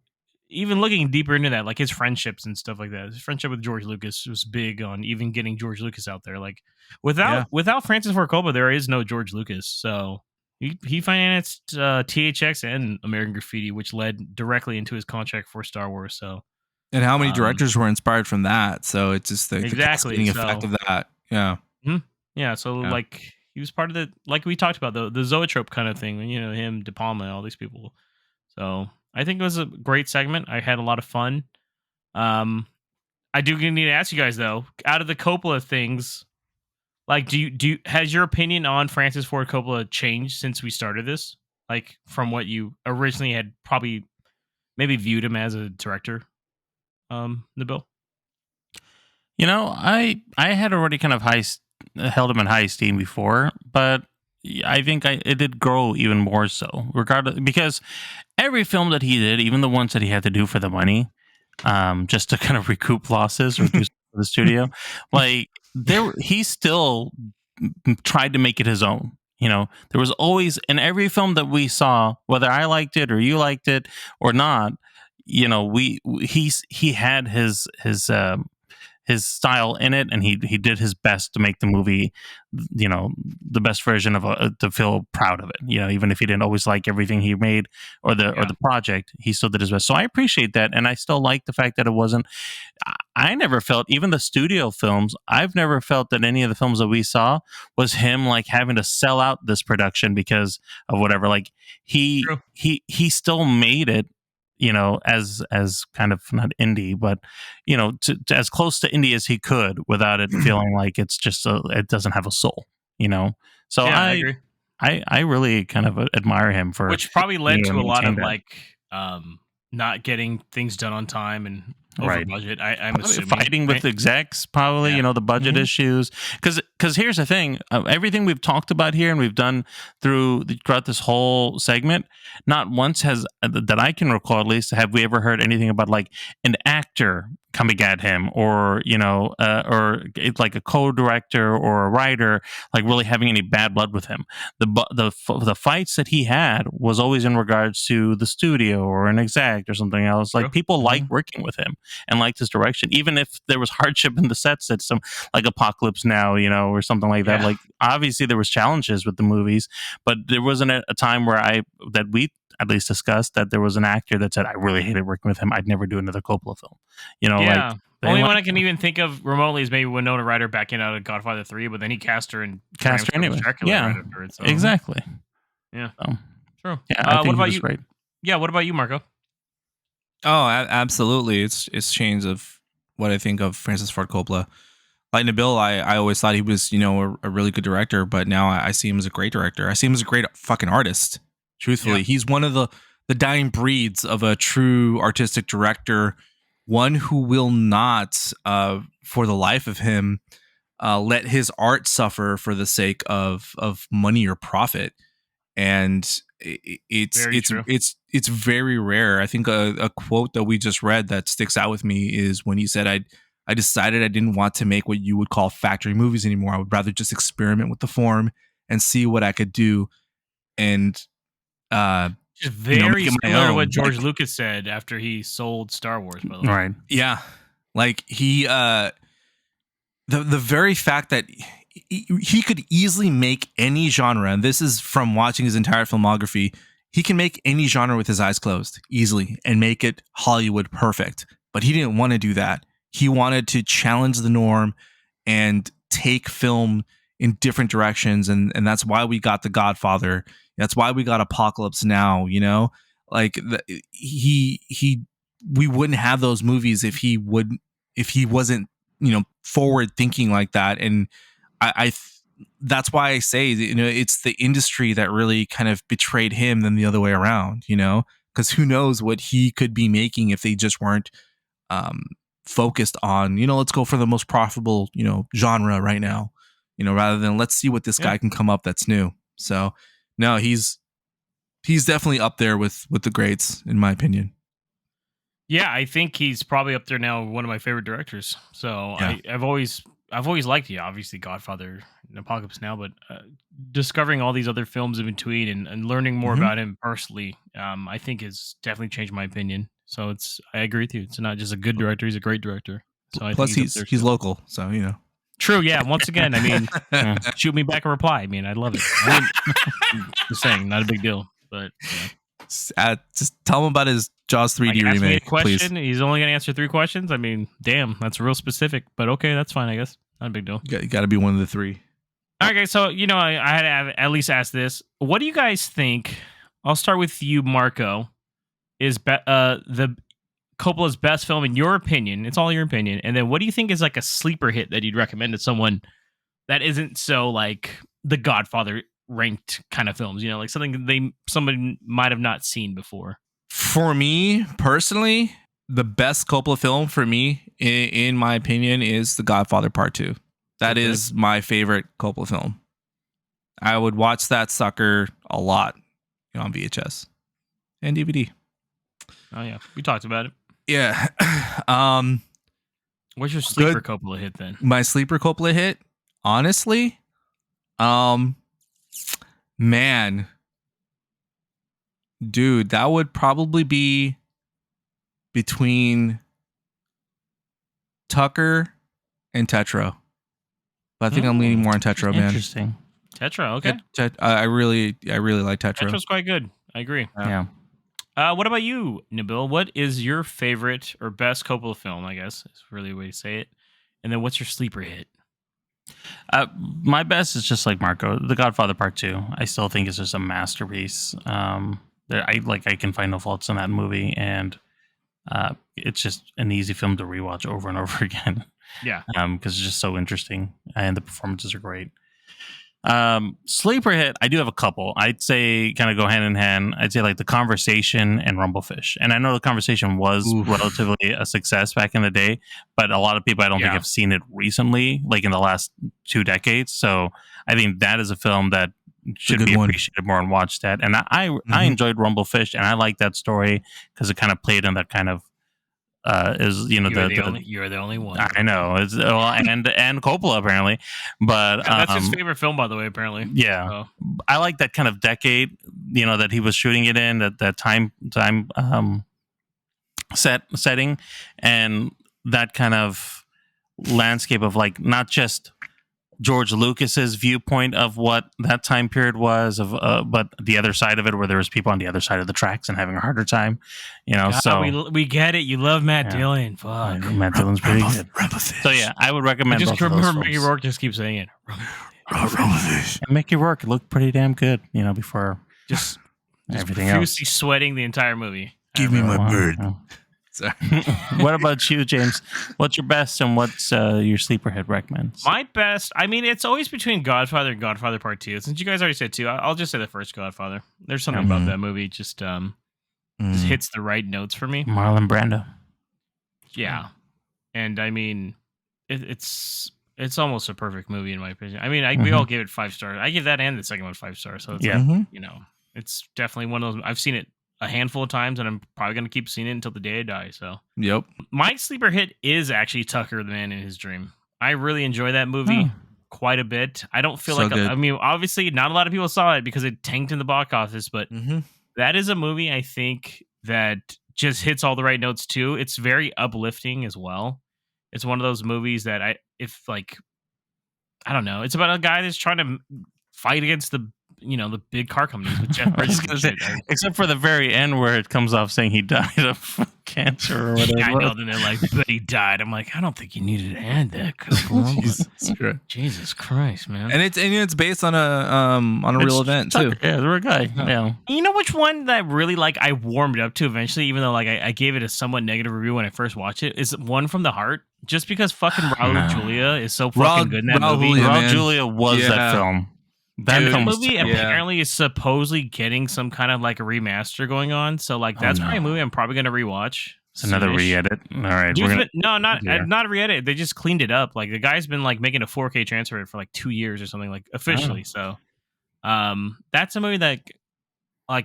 even looking deeper into that, like his friendships and stuff like that. His friendship with George Lucas was big on even getting George Lucas out there. Like without Francis Ford Coppola, there is no George Lucas. So he financed THX and American Graffiti, which led directly into his contract for Star Wars. So. And how many directors were inspired from that? So it's just the cascading effect of that. Yeah. Yeah. So like he was part of the, like we talked about, the Zoetrope kind of thing, him, De Palma, all these people. So I think it was a great segment. I had a lot of fun. I do need to ask you guys though, out of the Coppola things, like has your opinion on Francis Ford Coppola changed since we started this? Like from what you originally had probably maybe viewed him as a director? Nabil? I had already kind of held him in high esteem before, but I think it did grow even more so, regardless, because every film that he did, even the ones that he had to do for the money, just to kind of recoup losses or do something for the studio, like he still tried to make it his own. There was always, in every film that we saw, whether I liked it or you liked it or not, he had his style in it, and he did his best to make the movie, the best version of to feel proud of it. Even if he didn't always like everything he made or the project, he still did his best. So I appreciate that, and I still like the fact that it wasn't. I never felt, even the studio films, I've never felt that any of the films that we saw was him like having to sell out this production because of whatever. Like he still made it, as kind of not indie, but to as close to indie as he could without it feeling like it's just it doesn't have a soul. So I agree. I really kind of admire him for, which probably led to a lot of that. Not getting things done on time and over budget. I'm assuming fighting with execs, probably, the budget issues. Because here's the thing: everything we've talked about here and we've done throughout this whole segment, not once has that I can recall, at least, have we ever heard anything about like an actor coming at him, or or like a co-director or a writer like really having any bad blood with him. The fights that he had was always in regards to the studio or an exec or something else. Like people liked working with him and liked his direction, even if there was hardship in the sets at some like Apocalypse Now, or something like that. Like obviously there was challenges with the movies, but there wasn't a time where we at least discussed that there was an actor that said, I really hated working with him. I'd never do another Coppola film. Like only one I can even think of remotely is maybe Winona Ryder backing out of Godfather 3, but then he cast her anyway. Dracula right after it, so. Exactly. Yeah. True. Yeah, I think what about you? Great. Yeah, what about you, Marco? Oh, absolutely. It's changed of what I think of Francis Ford Coppola. Like Nabil, I always thought he was, a really good director, but now I see him as a great director. I see him as a great fucking artist. Truthfully, he's one of the dying breeds of a true artistic director, one who will not, for the life of him, let his art suffer for the sake of money or profit. And it's very rare. I think a quote that we just read that sticks out with me is when he said, I decided I didn't want to make what you would call factory movies anymore. I would rather just experiment with the form and see what I could do. And just very similar to what George Lucas said after he sold Star Wars, by the way. Right. Yeah. Like he the very fact that he could easily make any genre, and this is from watching his entire filmography, he can make any genre with his eyes closed easily and make it Hollywood perfect. But he didn't want to do that. He wanted to challenge the norm and take film in different directions. And that's why we got The Godfather. That's why we got Apocalypse Now, like we wouldn't have those movies if he wasn't, forward thinking like that. And that's why I say, it's the industry that really kind of betrayed him than the other way around, because who knows what he could be making if they just weren't focused on, let's go for the most profitable, genre right now, rather than let's see what this guy can come up that's new. So no, he's definitely up there with the greats, in my opinion. Yeah, I think he's probably up there now, one of my favorite directors. So yeah. I've always liked, obviously Godfather and Apocalypse Now, but discovering all these other films in between and learning more about him personally, I think has definitely changed my opinion. So I agree with you. It's not just a good director; he's a great director. So I plus think he's local, so True. Yeah. Once again, I mean, shoot me back a reply. I mean, I'd love it. Just saying, not a big deal, but. Just tell him about his Jaws 3D remake, please. He's only going to answer 3 questions. I mean, damn, that's real specific, but okay, that's fine, I guess. Not a big deal. You got to be one of the 3. All right, guys. So, I had to at least ask this. What do you guys think? I'll start with you, Marco. Is the Coppola's best film in your opinion? It's all your opinion. And then what do you think is like a sleeper hit that you'd recommend to someone that isn't so like The Godfather ranked kind of films, like something somebody might have not seen before? For me personally, the best Coppola film for me, in my opinion, is The Godfather Part 2. That is my favorite Coppola film. I would watch that sucker a lot, on VHS and DVD. Oh yeah, we talked about it. Yeah. What's your sleeper Coppola hit then? My sleeper Coppola hit, honestly, man, dude, that would probably be between Tucker and Tetro. But I think I'm leaning more on Tetro, man. Interesting. Tetra, okay. I really like Tetro. Tetra's quite good. I agree. Yeah. What about you, Nabil? What is your favorite or best Coppola film, I guess, is really a way to say it. And then what's your sleeper hit? My best is just like Marco, The Godfather Part 2. I still think it's just a masterpiece. I can find no faults in that movie, and it's just an easy film to rewatch over and over again. Yeah. Because it's just so interesting, and the performances are great. Sleeper hit, I do have a couple. I'd say kind of go hand in hand. I'd say like The Conversation and Rumblefish. And I know The Conversation was relatively a success back in the day, but a lot of people I don't think have seen it recently, like in the last 2 decades. So I think that is a film that should be appreciated more and watched at. And I enjoyed Rumblefish, and I like that story because it kind of played on that kind of you're the only one. I know it's and Coppola apparently, but that's his favorite film, by the way. Apparently, yeah. I like that kind of decade, that he was shooting it in, that time setting, and that kind of landscape of like not just George Lucas's viewpoint of what that time period was, but the other side of it, where there was people on the other side of the tracks and having a harder time, So we get it. You love Matt Dillon. Fuck, Matt Dillon's pretty good. So yeah, I would recommend. I just remember Mickey Rourke just keeps saying it. And Mickey Rourke looked pretty damn good, before just everything else. Profusely sweating the entire movie. Give me my bird. Sorry. What about you, James? What's your best and what's your sleeper hit recommends? My best, I mean, it's always between Godfather and Godfather Part 2. Since you guys already said 2, I'll just say the first Godfather. There's something about that movie just hits the right notes for me. Marlon Brando. Yeah. And I mean, it's almost a perfect movie in my opinion. I mean, we all gave it 5 stars. I give that and the second one 5 stars. So it's it's definitely one of those. I've seen it a handful of times, and I'm probably going to keep seeing it until the day I die. So, yep. My sleeper hit is actually Tucker, the Man in His Dream. I really enjoy that movie quite a bit. I don't feel I mean, obviously, not a lot of people saw it because it tanked in the box office, but that is a movie I think that just hits all the right notes too. It's very uplifting as well. It's one of those movies that I don't know. It's about a guy that's trying to fight against the big car companies with Jeff Bridges. Except for the very end where it comes off saying he died of cancer or whatever. Yeah, I know. Then they're like, but he died. I'm like, I don't think you needed to add that. Jesus Christ, man. And it's based on a real event too. Yeah, the real guy. Yeah. You know which one that really I warmed up to eventually, even though I gave it a somewhat negative review when I first watched it, is One from the Heart. Just because fucking Raul Julia is so fucking good in that movie. Raul Julia was that film. That movie apparently is supposedly getting some kind of like a remaster going on. So that's probably a movie I'm probably going to rewatch. It's another re-edit. All right. Not re-edit. They just cleaned it up. Like the guy's been making a 4K transfer for 2 years or something officially. So that's a movie that I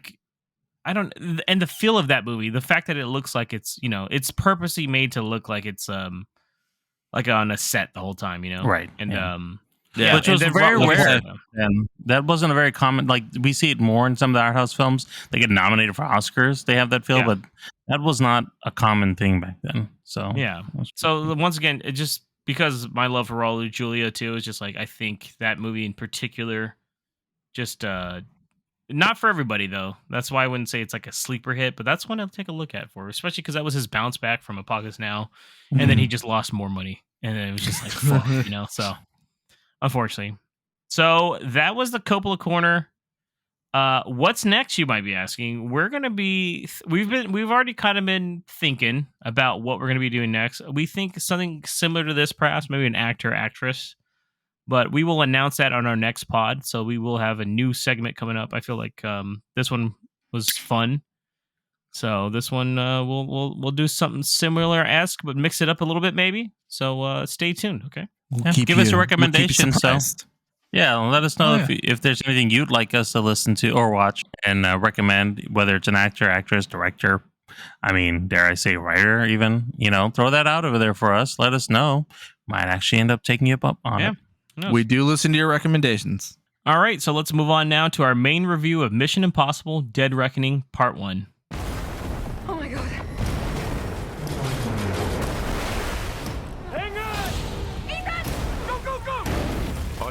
don't, and the feel of that movie, the fact that it looks like it's purposely made to look like it's like on a set the whole time, Right. And which was very rare. And that wasn't a very common, we see it more in some of the art house films. They get nominated for Oscars. They have that feel, but that was not a common thing back then. So, yeah. So once again, it just, because my love for Raul Julia too, is just I think that movie in particular, just, not for everybody though. That's why I wouldn't say it's a sleeper hit, but that's one I'll take a look at especially because that was his bounce back from Apocalypse Now. And then he just lost more money. And then it was just fuck, so. Unfortunately. So that was the Coppola Corner. What's next, you might be asking? We're going to be... We've already kind of been thinking about what we're going to be doing next. We think something similar to this, perhaps, maybe an actor, actress. But we will announce that on our next pod. So we will have a new segment coming up. I feel like this one was fun. So this one, we'll do something similar-esque, but mix it up a little bit, maybe. So stay tuned, okay? Give us a recommendation. Let us know if there's anything you'd like us to listen to or watch and recommend, whether it's an actor, actress, director. I mean, dare I say writer even, throw that out over there for us. Let us know. Might actually end up taking you up on it. No. We do listen to your recommendations. All right. So let's move on now to our main review of Mission Impossible Dead Reckoning Part 1. Oh my God.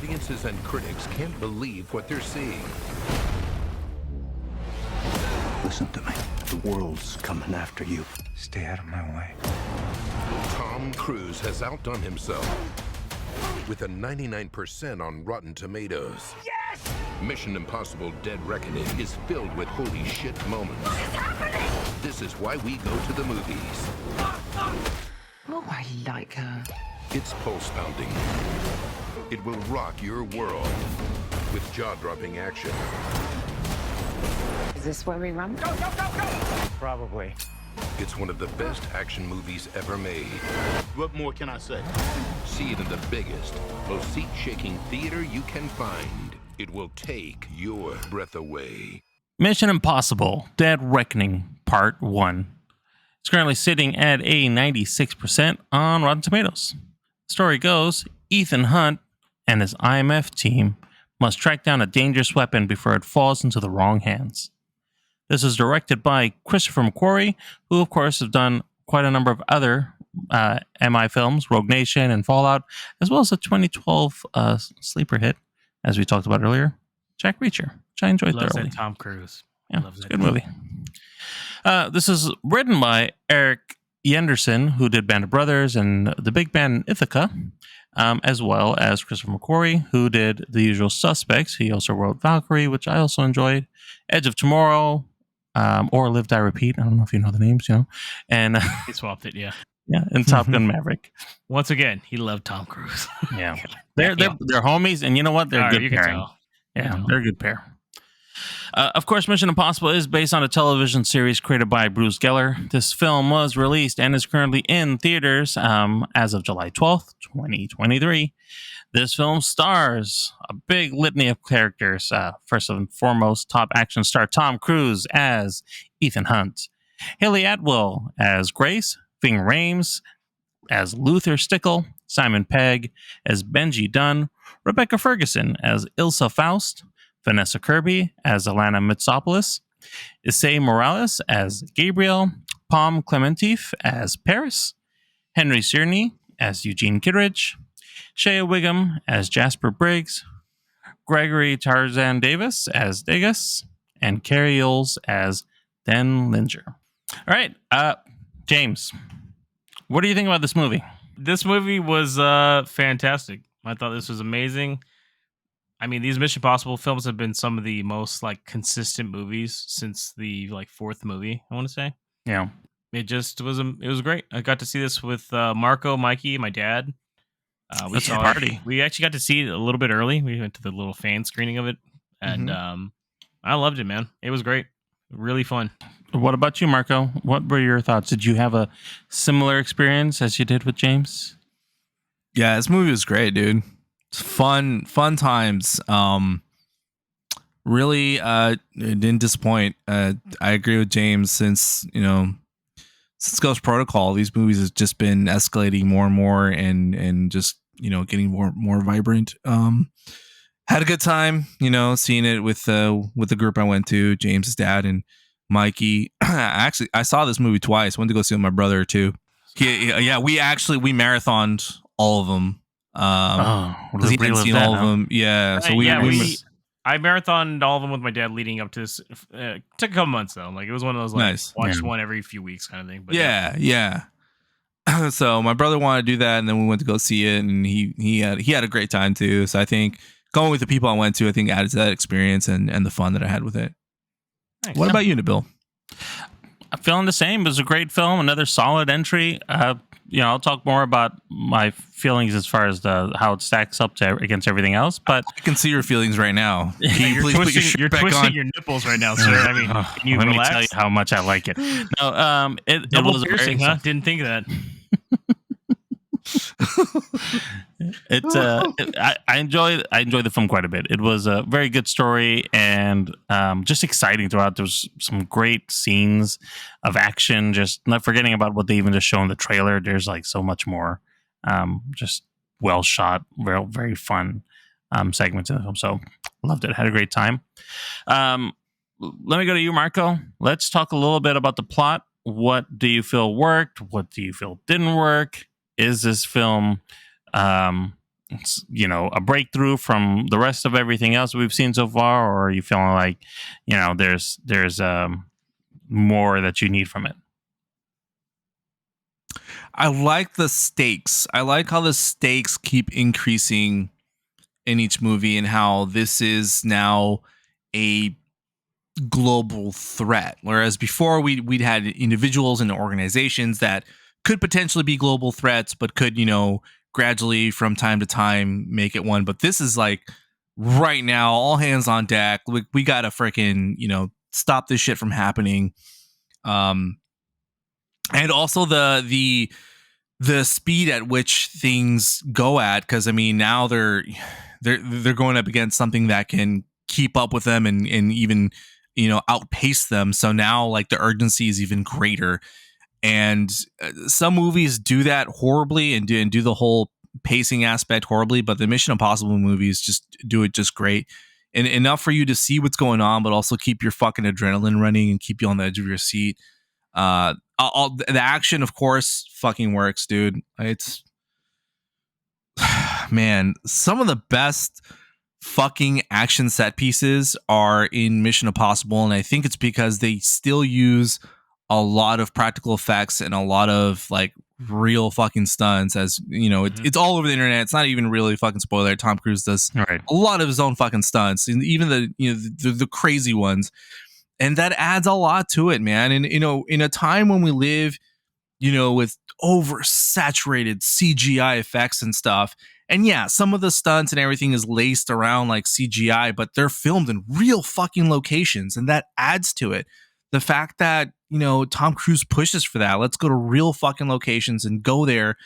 Audiences and critics can't believe what they're seeing. Listen to me. The world's coming after you. Stay out of my way. Tom Cruise has outdone himself with a 99% on Rotten Tomatoes. Yes! Mission Impossible Dead Reckoning is filled with holy shit moments. What is happening? This is why we go to the movies. Oh, I like her. It's pulse-pounding. It will rock your world with jaw-dropping action. Is this where we run? Go, go, go, go! Probably. It's one of the best action movies ever made. What more can I say? See it in the biggest, most seat-shaking theater you can find. It will take your breath away. Mission Impossible Dead Reckoning Part 1. It's currently sitting at a 96% on Rotten Tomatoes. The story goes, Ethan Hunt and his IMF team must track down a dangerous weapon before it falls into the wrong hands. This is directed by Christopher McQuarrie, who of course have done quite a number of other MI films, Rogue Nation and Fallout, as well as a 2012 sleeper hit, as we talked about earlier, Jack Reacher, which I enjoyed Loves thoroughly. that Tom Cruise. Yeah, Loves it's a that good movie. This is written by Eric Yenderson, who did Band of Brothers and The Big Band in Ithaca, as well as Christopher McQuarrie, who did The Usual Suspects. He also wrote Valkyrie, which I also enjoyed, Edge of Tomorrow, or Live, Die, Repeat. I don't know if you know the names, and He swapped it, yeah. yeah, and Top Gun Maverick. Once again, he loved Tom Cruise. Yeah, they're homies, and you know what? They're All a good right, you can pairing. tell. Yeah, they're a good pair. Of course, Mission Impossible is based on a television series created by Bruce Geller. This film was released and is currently in theaters as of July 12th, 2023. This film stars a big litany of characters. First and foremost, top action star Tom Cruise as Ethan Hunt, Haley Atwell as Grace, Ving Rhames as Luther Stickle, Simon Pegg as Benji Dunn, Rebecca Ferguson as Ilsa Faust, Vanessa Kirby as Alana Mitsopoulos, Issei Morales as Gabriel, Palm Clementif as Paris, Henry Cerny as Eugene Kittredge, Shea Wiggum as Jasper Briggs, Gregory Tarzan Davis as Degas, and Carrie Yules as Den Linger. All right, James, what do you think about this movie? This movie was fantastic. I thought this was amazing. I mean, these Mission Impossible films have been some of the most consistent movies since the fourth movie, I want to say. Yeah. It just was it was great. I got to see this with Marco, Mikey, my dad. We saw party. We actually got to see it a little bit early. We went to the little fan screening of it, and I loved it, man. It was great. Really fun. What about you, Marco? What were your thoughts? Did you have a similar experience as you did with James? Yeah, this movie was great, dude. It's fun times. Really, it didn't disappoint. I agree with James. Since Ghost Protocol, these movies have just been escalating more and more, and just getting more vibrant. Had a good time, seeing it with the group I went to, James's dad and Mikey. I saw this movie twice. Went to go see it with my brother too. We marathoned all of them. Because he hadn't seen all of them. Yeah. So I marathoned all of them with my dad leading up to this. It took a couple months though. It was one of those nice. Watch one every few weeks kind of thing. But yeah. So my brother wanted to do that, and then we went to go see it, and he had a great time too. So I think going with the people I went to, I think added to that experience and the fun that I had with it. Nice. What about you, Nabil? I'm feeling the same. It was a great film, another solid entry. I'll talk more about my feelings as far as how it stacks up against everything else. But I can see your feelings right now. Can you please put your shirt back twisting on? your nipples right now, sir. I mean, can you let relax? me tell you how much I like it. No, it was piercing, huh? Didn't think of that. I enjoyed the film quite a bit. It was a very good story and just exciting throughout. There was some great scenes of action, just not forgetting about what they even just show in the trailer. There's so much more just well shot, very, very fun segments in the film. So loved it. Had a great time. Let me go to you, Marco. Let's talk a little bit about the plot. What do you feel worked? What do you feel didn't work? Is this film a breakthrough from the rest of everything else we've seen so far, or are you feeling like there's more that you need from it? I like the stakes. I like how the stakes keep increasing in each movie, and how this is now a global threat, whereas before we'd had individuals and organizations that could potentially be global threats, but could gradually from time to time make it one. But this is like right now, all hands on deck. We gotta freaking stop this shit from happening. And also the speed at which things go at, because I mean now they're going up against something that can keep up with them and even outpace them. So now like the urgency is even greater. And some movies do that horribly and do the whole pacing aspect horribly, but the Mission Impossible movies just do it just great, and enough for you to see what's going on, but also keep your fucking adrenaline running and keep you on the edge of your seat. The action, of course, fucking works, dude. It's man, some of the best fucking action set pieces are in Mission Impossible, and I think it's because they still use a lot of practical effects and a lot of like real fucking stunts. As it's all over the internet. It's not even really fucking spoiler. Tom Cruise does a lot of his own fucking stunts, and even the crazy ones, and that adds a lot to it, man. And in a time when we live with oversaturated CGI effects and stuff. And yeah, some of the stunts and everything is laced around like CGI, but they're filmed in real fucking locations, and that adds to it. The fact that, Tom Cruise pushes for that, let's go to real fucking locations and go there,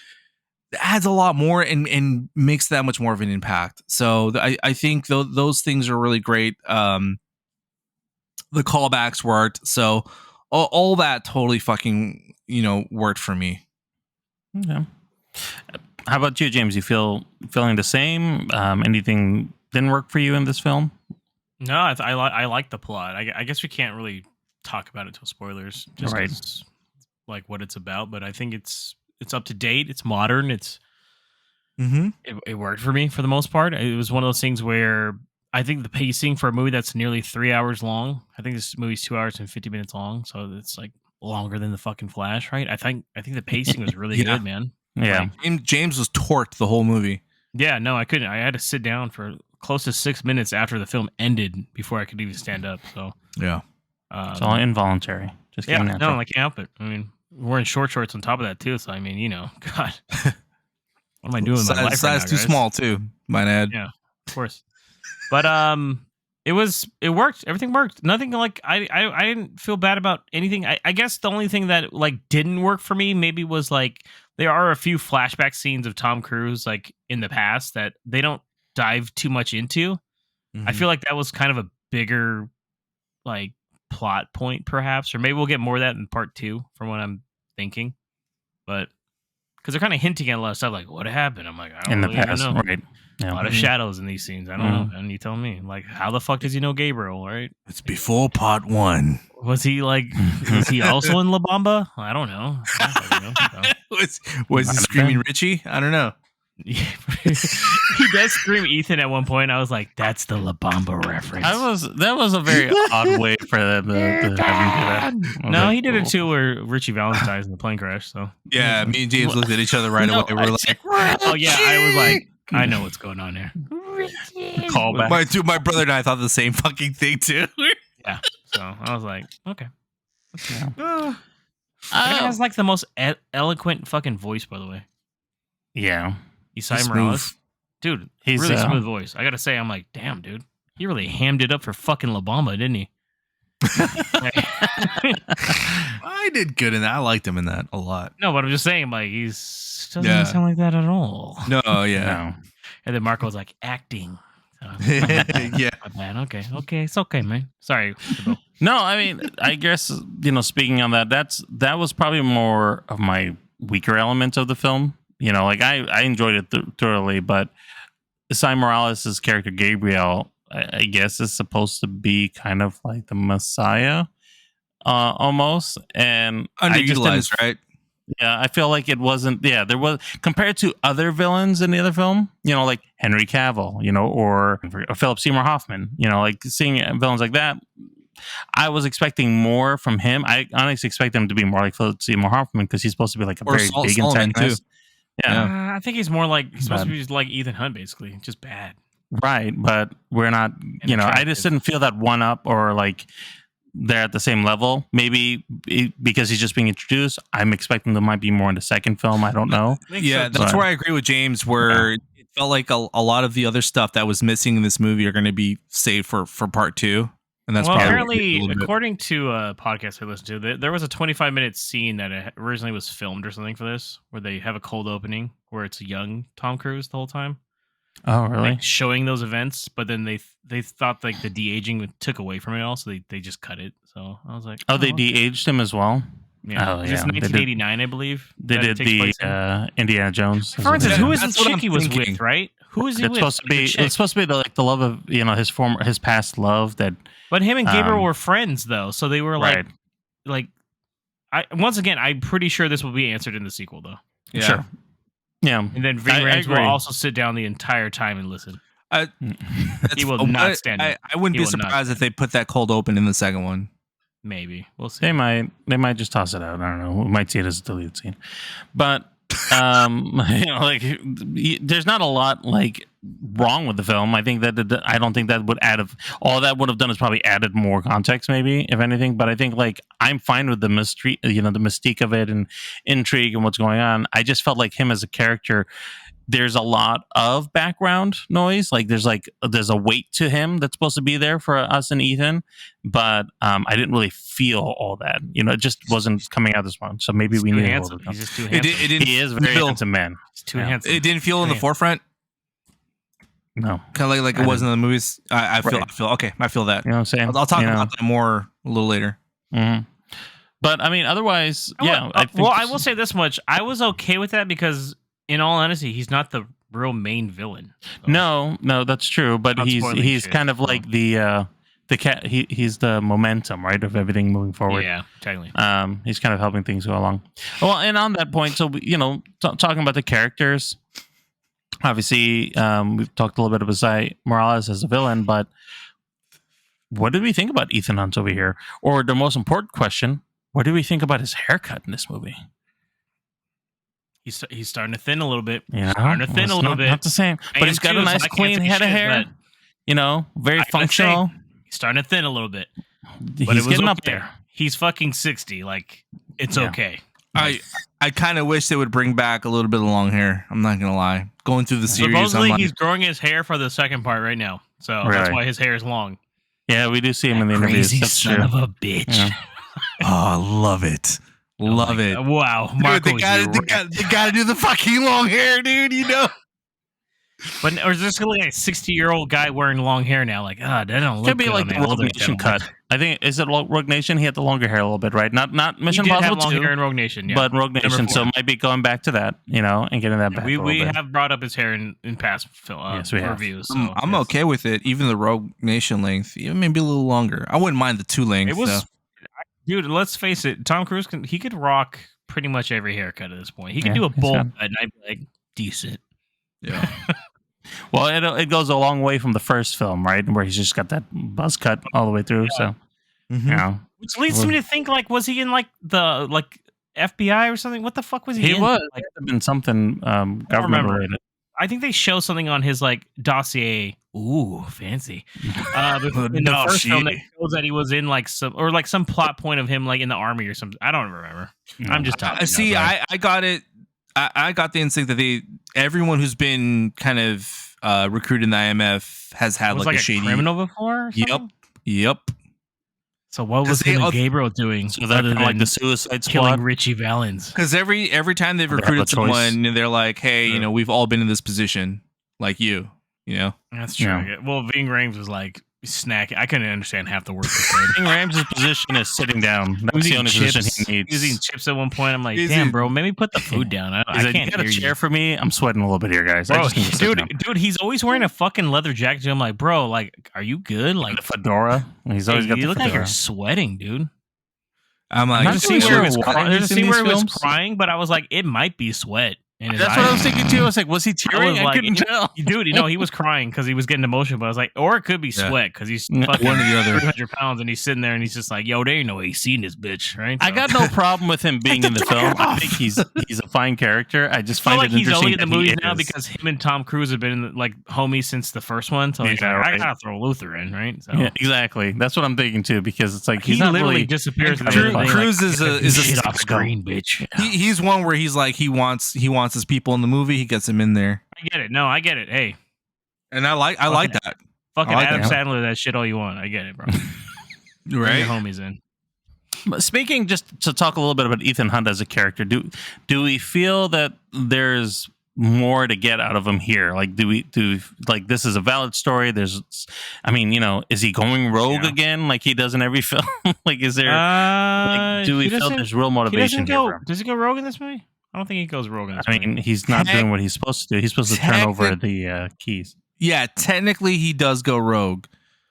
adds a lot more and makes that much more of an impact. So I think those things are really great. The callbacks worked. So all that totally fucking, worked for me. Okay. How about you, James? You feeling the same? Anything didn't work for you in this film? No, I like the plot. I guess we can't really talk about it till spoilers, just right. Like what it's about. But I think it's up to date. It's modern. It worked for me for the most part. It was one of those things where I think the pacing for a movie that's nearly 3 hours long. I think this movie's 2 hours and 50 minutes long, so it's like longer than the fucking Flash, right? I think the pacing was really good, man. Yeah, like, James was torqued the whole movie. Yeah, no, I couldn't. I had to sit down for close to 6 minutes after the film ended before I could even stand up. So yeah, it's all involuntary. Just no, I can't help it. I mean, we're in short shorts on top of that too. So I mean, God, what am I doing with my life? Size too small too, might add. Yeah, of course. But it worked. Everything worked. Nothing like I didn't feel bad about anything. I guess the only thing that like didn't work for me maybe was like there are a few flashback scenes of Tom Cruise like in the past that they don't dive too much into. I feel like that was kind of a bigger like plot point perhaps, or maybe we'll get more of that in part 2 from what I'm thinking. But because they're kind of hinting at a lot of stuff like what happened. I'm like, I don't really know. Right? Yeah. A lot of shadows in these scenes. I don't know. And you tell me, like, how the fuck does he know Gabriel? Right? It's before part 1. Was he like? Was he also in La Bamba? I don't know. Was he screaming Richie? I don't know. He does scream Ethan at one point. I was like, "That's the La Bamba reference." That was a very odd way for them to have him do that. No, he did it too, where Richie Valentine's in the plane crash. So yeah, me and James looked at each other right away. We're like, "Oh yeah," I was like, "I know what's going on here." Callback. My brother and I thought the same fucking thing too. Yeah, so I was like, "Okay." He has like the most eloquent fucking voice, by the way. Yeah. Isai Morales, dude, he's really smooth voice. I gotta say, I'm like, damn, dude, he really hammed it up for fucking La Bamba, didn't he? I did good in that. I liked him in that a lot. No, but I'm just saying, like, doesn't sound like that at all. No, yeah. No. And then Marco was like, acting. Yeah. My bad. Okay, it's okay, man. Sorry. No, I mean, I guess speaking on that was probably more of my weaker elements of the film. Like I enjoyed it thoroughly, but Isai Morales' character Gabriel, I guess, is supposed to be kind of like the Messiah, almost, and underutilized, right? Yeah, I feel like it wasn't. Yeah, there was compared to other villains in the other film. Like Henry Cavill, or Philip Seymour Hoffman. Like seeing villains like that. I was expecting more from him. I honestly expect him to be more like Philip Seymour Hoffman because he's supposed to be like a very big antagonist. Yeah, I think he's more like he's supposed to be just like Ethan Hunt, basically, just bad. Right, but we're not. I just didn't feel that one up or like they're at the same level. Maybe because he's just being introduced. I'm expecting there might be more in the second film. I don't know. That's where I agree with James. Where it felt like a lot of the other stuff that was missing in this movie are going to be saved for part 2. And that's apparently, according to a podcast I listened to, there was a 25-minute scene that originally was filmed or something for this, where they have a cold opening where it's a young Tom Cruise the whole time. Oh, really? Like showing those events, but then they thought like the de-aging took away from it all, so they just cut it. So I was like, they de-aged him as well. Yeah, oh, it's 1989, I believe. They did the Indiana Jones. For instance, who is this chick he was with? Right? Who is he with? It's supposed to be the love of his past love that. But him and Gabriel were friends though, so they were like. Once again, I'm pretty sure this will be answered in the sequel though. Yeah. Sure. Yeah, and then Ving Rhames will also sit down the entire time and listen. He will not stand it. I wouldn't be surprised if they put that cold open in the second one. Maybe we'll see. They might just toss it out. I don't know. We might see it as a deleted scene, but there's not a lot wrong with the film. I think that I don't think that would all that would have done is probably added more context, maybe if anything. But I think I'm fine with the mystery, the mystique of it and intrigue and what's going on. I just felt like him as a character. There's a lot of background noise. There's a weight to him that's supposed to be there for us and Ethan, but I didn't really feel all that. It just wasn't coming out this one. So maybe we need a little bit. He's just too handsome. He is a very handsome man. He's too handsome. It didn't feel in the forefront. No, kind of like it was in the movies. I feel okay. I feel that. You know what I'm saying? I'll talk about that more a little later. Mm-hmm. But I mean, otherwise, I will say this much: I was okay with that because, in all honesty, he's not the real main villain. So. No, that's true. But he's kind of like the cat. He's the momentum, right, of everything moving forward. Yeah, technically. He's kind of helping things go along. Well, and on that point, so talking about the characters. Obviously, we've talked a little bit about Zay Morales as a villain, but what did we think about Ethan Hunt over here? Or the most important question, what do we think about his haircut in this movie? He's starting to thin a little bit. Yeah, starting to thin a little bit. Not the same, but he's got a nice clean head of hair. Very functional. He's starting to thin a little bit. But he's getting up there. He's fucking 60. It's okay. I kind of wish they would bring back a little bit of long hair. I'm not gonna lie. Going through the series, supposedly he's growing his hair for the second part right now, so that's why his hair is long. Yeah, we do see him in the interviews. Crazy son of a bitch. Yeah. Love it. Love it. Wow, Marco, dude, they gotta do the fucking long hair, dude. But or is this like a 60-year-old guy wearing long hair now? That don't look. Could be like the Rogue Nation cut. I think is it Rogue Nation? He had the longer hair a little bit, right? Not Mission Impossible 2. Hair in Rogue Nation, yeah. But Rogue Nation, so might be going back to that, and getting that back. We have brought up his hair in past reviews. So I'm okay with it, even the Rogue Nation length, even maybe a little longer. I wouldn't mind the 2 length. It was, dude. Let's face it, Tom Cruise could rock pretty much every haircut at this point. He could do a bowl cut, and I'd be like, decent. Yeah. Well, it goes a long way from the first film, right, where he's just got that buzz cut all the way through. Yeah. So, which leads me to think, was he in the FBI or something? What the fuck was he in? He was. It had been something government related. I think they show something on his dossier. Ooh, fancy. In the first film that shows that he was in some plot point of him in the army or something. I don't remember. I'm just talking. See, I got it. I got the instinct that everyone who's been kind of recruited in the IMF has had a shady criminal before. Yep. So what was Gabriel doing? So that than the Suicide Squad, killing Richie Valens. Because every time they've recruited someone, they're like, "Hey, we've all been in this position, like you." That's true. Yeah. Well, Ving Rhames was snacking. I couldn't understand half the words he said. Ving Rhames' position is sitting down. That's the only position he needs. He was eating chips at one point. I'm like, damn, bro, maybe put the food down. I can't. You got a chair for me? I'm sweating a little bit here, guys. Bro, dude, he's always wearing a fucking leather jacket. I'm like, bro, are you good? The fedora. He's always got. You look like you're sweating, dude. I'm like, There's a scene where he was why There's a he's in scene where these he was films. crying, but I was like, it might be sweat. In his That's what I was eyes. thinking too. I was like, was he tearing? I like, couldn't tell. Dude, he was crying because he was getting emotional. But I was like, or it could be sweat because he's fucking one or the other. 300 pounds and he's sitting there and he's just like, yo, there ain't no AC in this bitch, right? I got no problem with him being in the film. I think he's a fine character. I just I feel find like it he's interesting only in the that he movies now is. because him and Tom Cruise have been like homies since the first one. So he's Yeah, like, right. I gotta throw Luther in, right? So Yeah, exactly. That's what I'm thinking too, because it's like he he's not literally really disappears. in the Drew middle of the Cruise thing, is like, a shit off screen, bitch. He's one where he's like he wants his people in the movie. He gets them in there. I get it. No, I get it. Hey, and I like that. Fucking I like Adam that. Sandler, that shit all you want. I get it, bro. Bring Right? your homies in. But speaking, just to talk a little bit about Ethan Hunt as a character, do we feel that there's more to get out of him here? Like, do we like this is a valid story? Is he going rogue again like he does in every film? Like, is there? Do we feel there's real motivation here? Does he go rogue in this movie? I don't think he goes rogue in this movie. He's not doing what he's supposed to do. He's supposed to turn over the keys. Yeah, technically he does go rogue.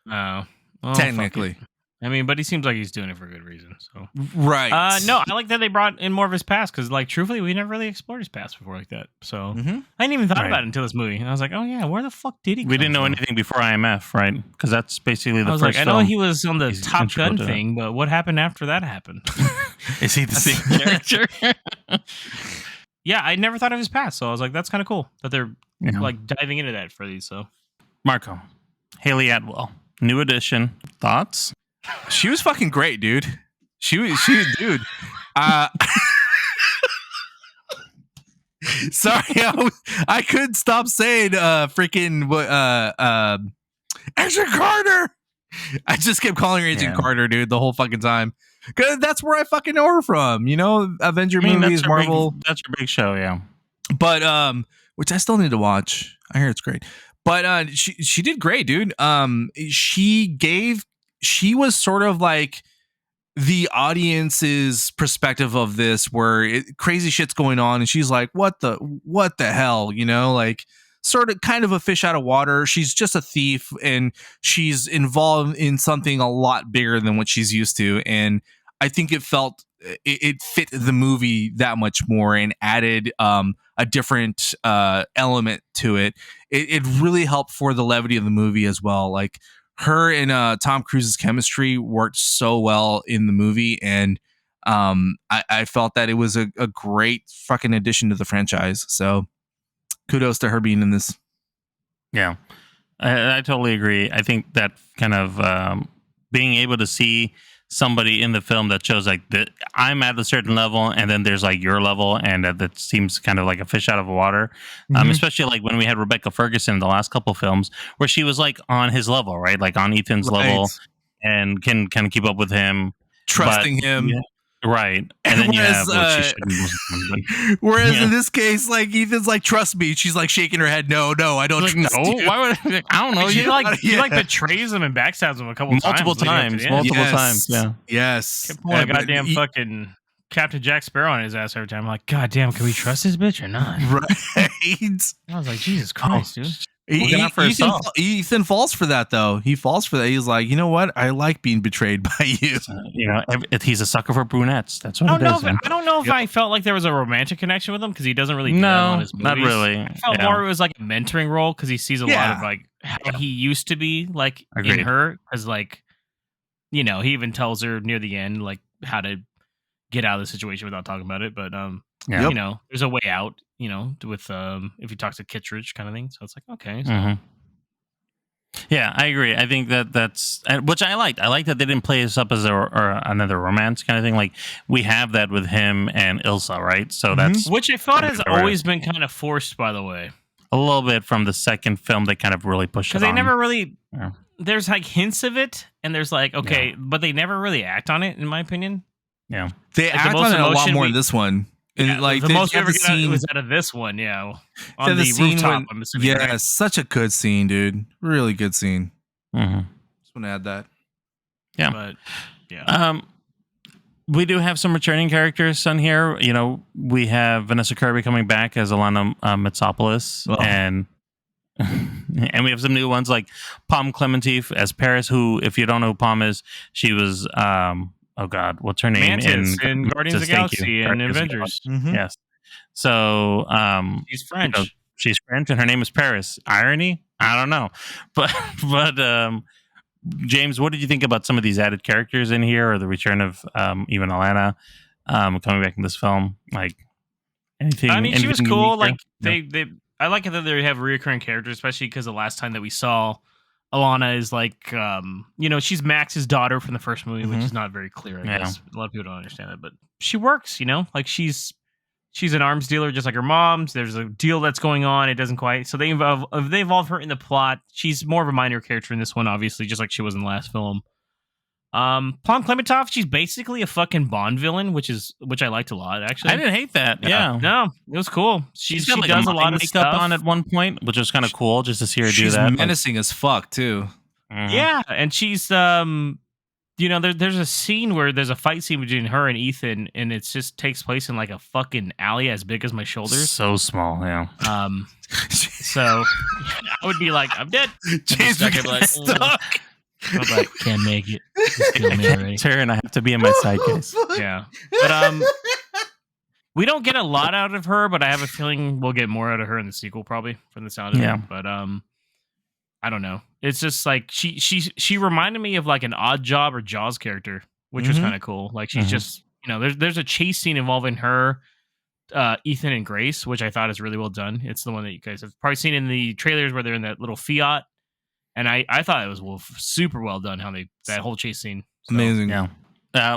Oh, well, technically. I mean, but he seems like he's doing it for good reason. So right. No, I like that they brought in more of his past because, like, truthfully, we never really explored his past before like that. So I didn't even thought about it until this movie. And I was like, oh yeah, where the fuck did he? We didn't know anything before IMF, right? Because that's basically the I was first. Like, I know film he was on the he's Top Gun integral to. thing, but what happened after that happened? Is he the same character? Yeah, I never thought of his past, so I was like, that's kind of cool that they're like diving into that for these. So, Marco, Haley Atwell, new addition. Thoughts? She was fucking great, dude. She was dude. Sorry, I couldn't stop saying freaking Agent Carter. I just kept calling her Agent Carter, dude, the whole fucking time. Cause that's where I fucking know her from, Avenger movies, Marvel. That's your big show, yeah. But which I still need to watch. I hear it's great. But she did great, dude. She was sort of like the audience's perspective of this, where crazy shit's going on, and she's like, "What the hell?" Like sort of kind of a fish out of water. She's just a thief, and she's involved in something a lot bigger than what she's used to. And I think it fit the movie that much more and added a different element to it. It really helped for the levity of the movie as well. Like her and Tom Cruise's chemistry worked so well in the movie, and I felt that it was a great fucking addition to the franchise. So kudos to her being in this. Yeah, I totally agree. I think that kind of being able to see somebody in the film that shows like that I'm at a certain level, and then there's like your level, and that seems kind of like a fish out of water. Especially like when we had Rebecca Ferguson in the last couple films, where she was like on his level, right? Like on Ethan's level, and can kind of keep up with him, trusting him. Yeah, right. And then you have whereas in this case, like Ethan's like, trust me. She's like shaking her head. No, I don't like, trust you. Why would I don't know. She like betrays him and backstabs him multiple times. Yeah. Yes. Kept pulling a goddamn fucking Captain Jack Sparrow on his ass every time. I'm like, God damn, can we trust this bitch or not? Right. I was like, Jesus Christ, dude. Ethan falls for that, though. He falls for that. He's like, you know what? I like being betrayed by you. He's a sucker for brunettes. That's what I it don't know if I felt like there was a romantic connection with him because he doesn't really do that on his movies. Not really. I felt more it was like a mentoring role because he sees a lot of like how he used to be like in her, because like he even tells her near the end like how to get out of the situation without talking about it. But there's a way out. With if he talks to Kittredge kind of thing. So it's like, okay. So. Yeah, I agree. I think that's which I liked. I like that they didn't play this up as another romance kind of thing. Like we have that with him and Ilsa, right? So that's which I thought has always been kind of forced, by the way. A little bit from the second film, they kind of really pushed it. Because they never really. Yeah. There's like hints of it, and there's like but they never really act on it, in my opinion. Yeah, they act on it a lot more in this one. And like the most we ever get was out of this one, on the rooftop. I'm assuming, right? Such a good scene, dude. Really good scene. Just want to add that. Yeah, but we do have some returning characters on here. We have Vanessa Kirby coming back as Alana Mitsopoulos, and we have some new ones like Pom Klementieff as Paris, who, if you don't know who Pom is, she was oh God, what's her name Mantis in Guardians of the Thank you. Galaxy and Guardians of the Avengers. Galaxy. Mhm. Yes. So She's French. you know, she's French and her name is Paris. Irony? I don't know. But James, what did you think about some of these added characters in here, or the return of even Alana coming back in this film? Like anything? I mean, she was anything cool. unique there? Like I like it that they have reoccurring characters, especially because the last time that we saw Alana is like, she's Max's daughter from the first movie, which is not very clear. I guess a lot of people don't understand that, but she works. Like she's an arms dealer, just like her mom's. There's a deal that's going on. It doesn't quite. So they involve her in the plot. She's more of a minor character in this one, obviously, just like she was in the last film. Paul Klementov, she's basically a fucking Bond villain, which I liked a lot. Actually, I didn't hate that. Yeah, no, it was cool. She got, does a lot of makeup stuff on at one point, which was kind of cool just to see her do She's that. menacing as fuck too. Yeah, and she's there's a scene where there's a fight scene between her and Ethan, and it just takes place in like a fucking alley as big as my shoulders. So small, yeah. So I would be like, I'm dead. James would get stuck. I'm like, can't make it. Just kill me already. Turn, I have to be in my side case. Yeah, but we don't get a lot out of her, but I have a feeling we'll get more out of her in the sequel, probably from the sound of it. But I don't know. It's just like she reminded me of like an Odd Job or Jaws character, which was kind of cool. Like she's just there's a chase scene involving her, Ethan and Grace, which I thought is really well done. It's the one that you guys have probably seen in the trailers where they're in that little Fiat. And I thought it was super well done how that whole chase scene. So. Amazing. Yeah.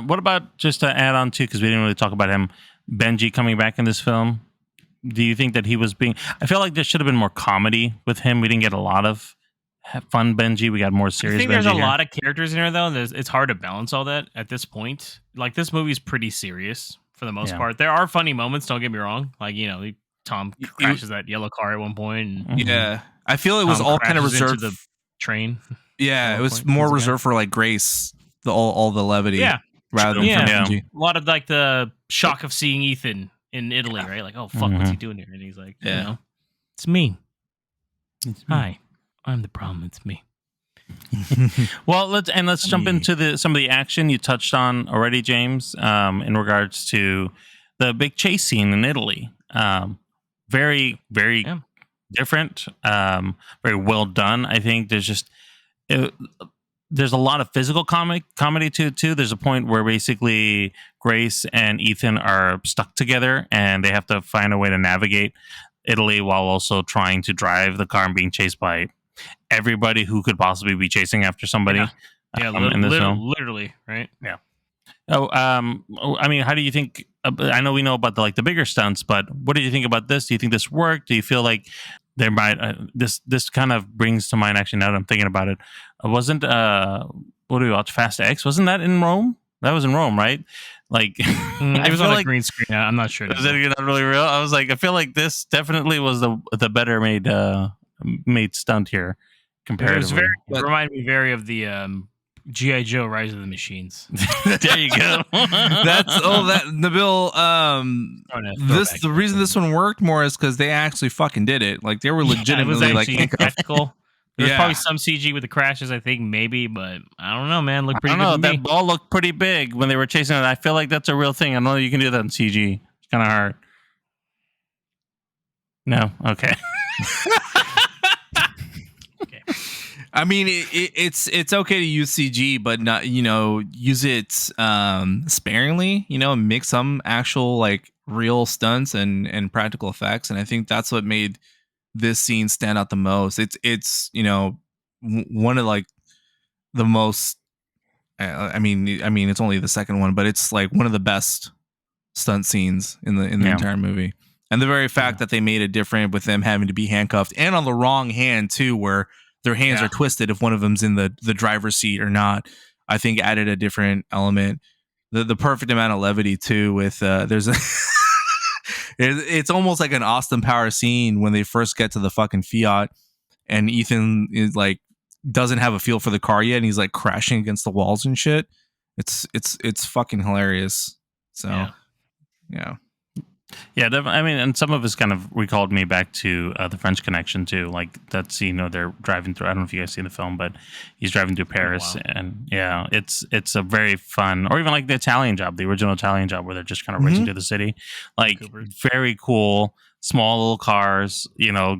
What about, just to add on to, because we didn't really talk about him, Benji coming back in this film? Do you think that he was I feel like there should have been more comedy with him. We didn't get a lot of fun Benji. We got more serious Benji. I think there's a lot of characters in here, though. It's hard to balance all that at this point. Like, this movie's pretty serious for the most part. There are funny moments, don't get me wrong. Like, Tom crashes that yellow car at one point. And yeah. I feel it was all kind of reserved. The train. Yeah, it was more reserved for like Grace, all the levity. Yeah. Rather than Benji. A lot of like the shock of seeing Ethan in Italy, right? Like, oh fuck, what's he doing here? And he's like, it's me. Hi, I'm the problem. It's me. Well, let's jump into some of the action you touched on already, James. In regards to the big chase scene in Italy, very, very different, very well done. I think there's a lot of physical comedy to it too. There's a point where basically Grace and Ethan are stuck together and they have to find a way to navigate Italy while also trying to drive the car and being chased by everybody who could possibly be chasing after somebody. In this film. Literally, right? Yeah. Oh, I mean, how do you think? I know we know about the bigger stunts, but what did you think about this? Do you think this worked? Do you feel like there might this kind of brings to mind, actually, now that I'm thinking about it, wasn't what do we watch? Fast X? Wasn't that in Rome? That was in Rome, right? Like it was on a green screen. I'm not sure. Is that not really real? I was like, I feel like this definitely was the better made stunt here. Comparatively, it reminded me very of the G.I. Joe Rise of the Machines. There you go. Nabil. The reason this one worked more is because they actually fucking did it. Like they were legitimately practical. There's probably some CG with the crashes, I think, maybe, but I don't know, man. Looked pretty good. I don't know. That ball looked pretty big when they were chasing it. I feel like that's a real thing. I know you can do that in CG. It's kind of hard. No? Okay. I mean, it's okay to use CG, but not use it sparingly. Mix some actual like real stunts and practical effects, and I think that's what made this scene stand out the most. It's one of like the most. I mean, it's only the second one, but it's like one of the best stunt scenes in the entire movie. And the very fact that they made it different with them having to be handcuffed and on the wrong hand too, where their hands are twisted if one of them's in the driver's seat or not, I think added a different element. The perfect amount of levity too with there's a it's almost like an Austin Powers scene when they first get to the fucking Fiat and Ethan is like doesn't have a feel for the car yet and he's like crashing against the walls and shit. It's fucking hilarious. So yeah. Yeah, I mean, and some of this kind of recalled me back to The French Connection too. Like that scene, they're driving through. I don't know if you guys seen the film, but he's driving through Paris, and yeah, it's a very fun. Or even like the Italian Job, the original Italian Job, where they're just kind of racing through the city. Like very cool, small little cars,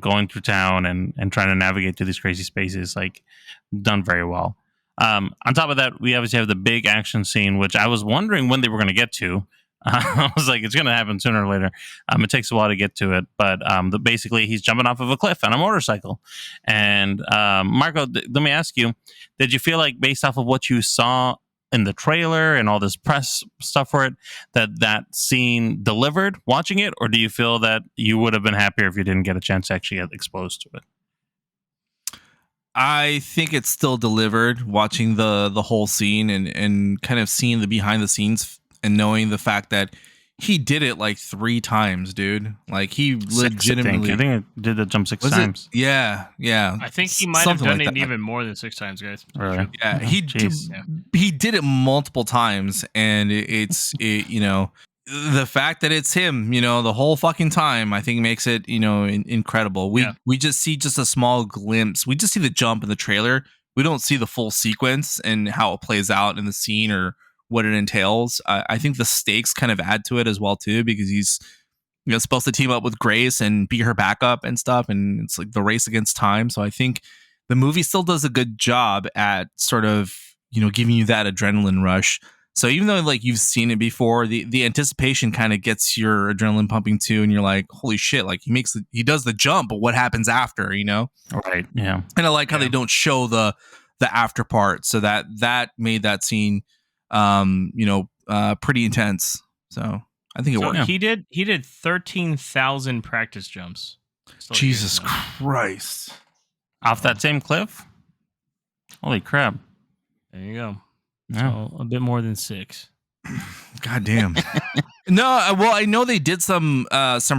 going through town and trying to navigate through these crazy spaces. Like done very well. On top of that, we obviously have the big action scene, which I was wondering when they were going to get to. I was like, it's going to happen sooner or later. It takes a while to get to it, but basically, he's jumping off of a cliff on a motorcycle. And Marco, let me ask you: did you feel like, based off of what you saw in the trailer and all this press stuff for it, that scene delivered watching it, or do you feel that you would have been happier if you didn't get a chance to actually get exposed to it? I think it's still delivered watching the whole scene and kind of seeing the behind the scenes and knowing the fact that he did it like 3 times, dude. Like he legitimately, I think I did the jump 6 times. Yeah. I think he might have done it even more than 6 times, guys. Really? Yeah, he did it multiple times, and the fact that it's him, the whole fucking time, I think makes it, incredible. We just see just a small glimpse. We just see the jump in the trailer. We don't see the full sequence and how it plays out in the scene or what it entails. I think the stakes kind of add to it as well too, because he's supposed to team up with Grace and be her backup and stuff, and it's like the race against time. So I think the movie still does a good job at sort of giving you that adrenaline rush. So even though like you've seen it before, the anticipation kind of gets your adrenaline pumping too, and you're like, holy shit! Like he does the jump, but what happens after? Right? Yeah. And I like how they don't show the after part, so that made that scene pretty intense. So I think it worked. He did 13,000 practice jumps. Jesus Christ! Off that same cliff? Holy crap! There you go. Yeah. So a bit more than 6. God damn. No, well, I know they did some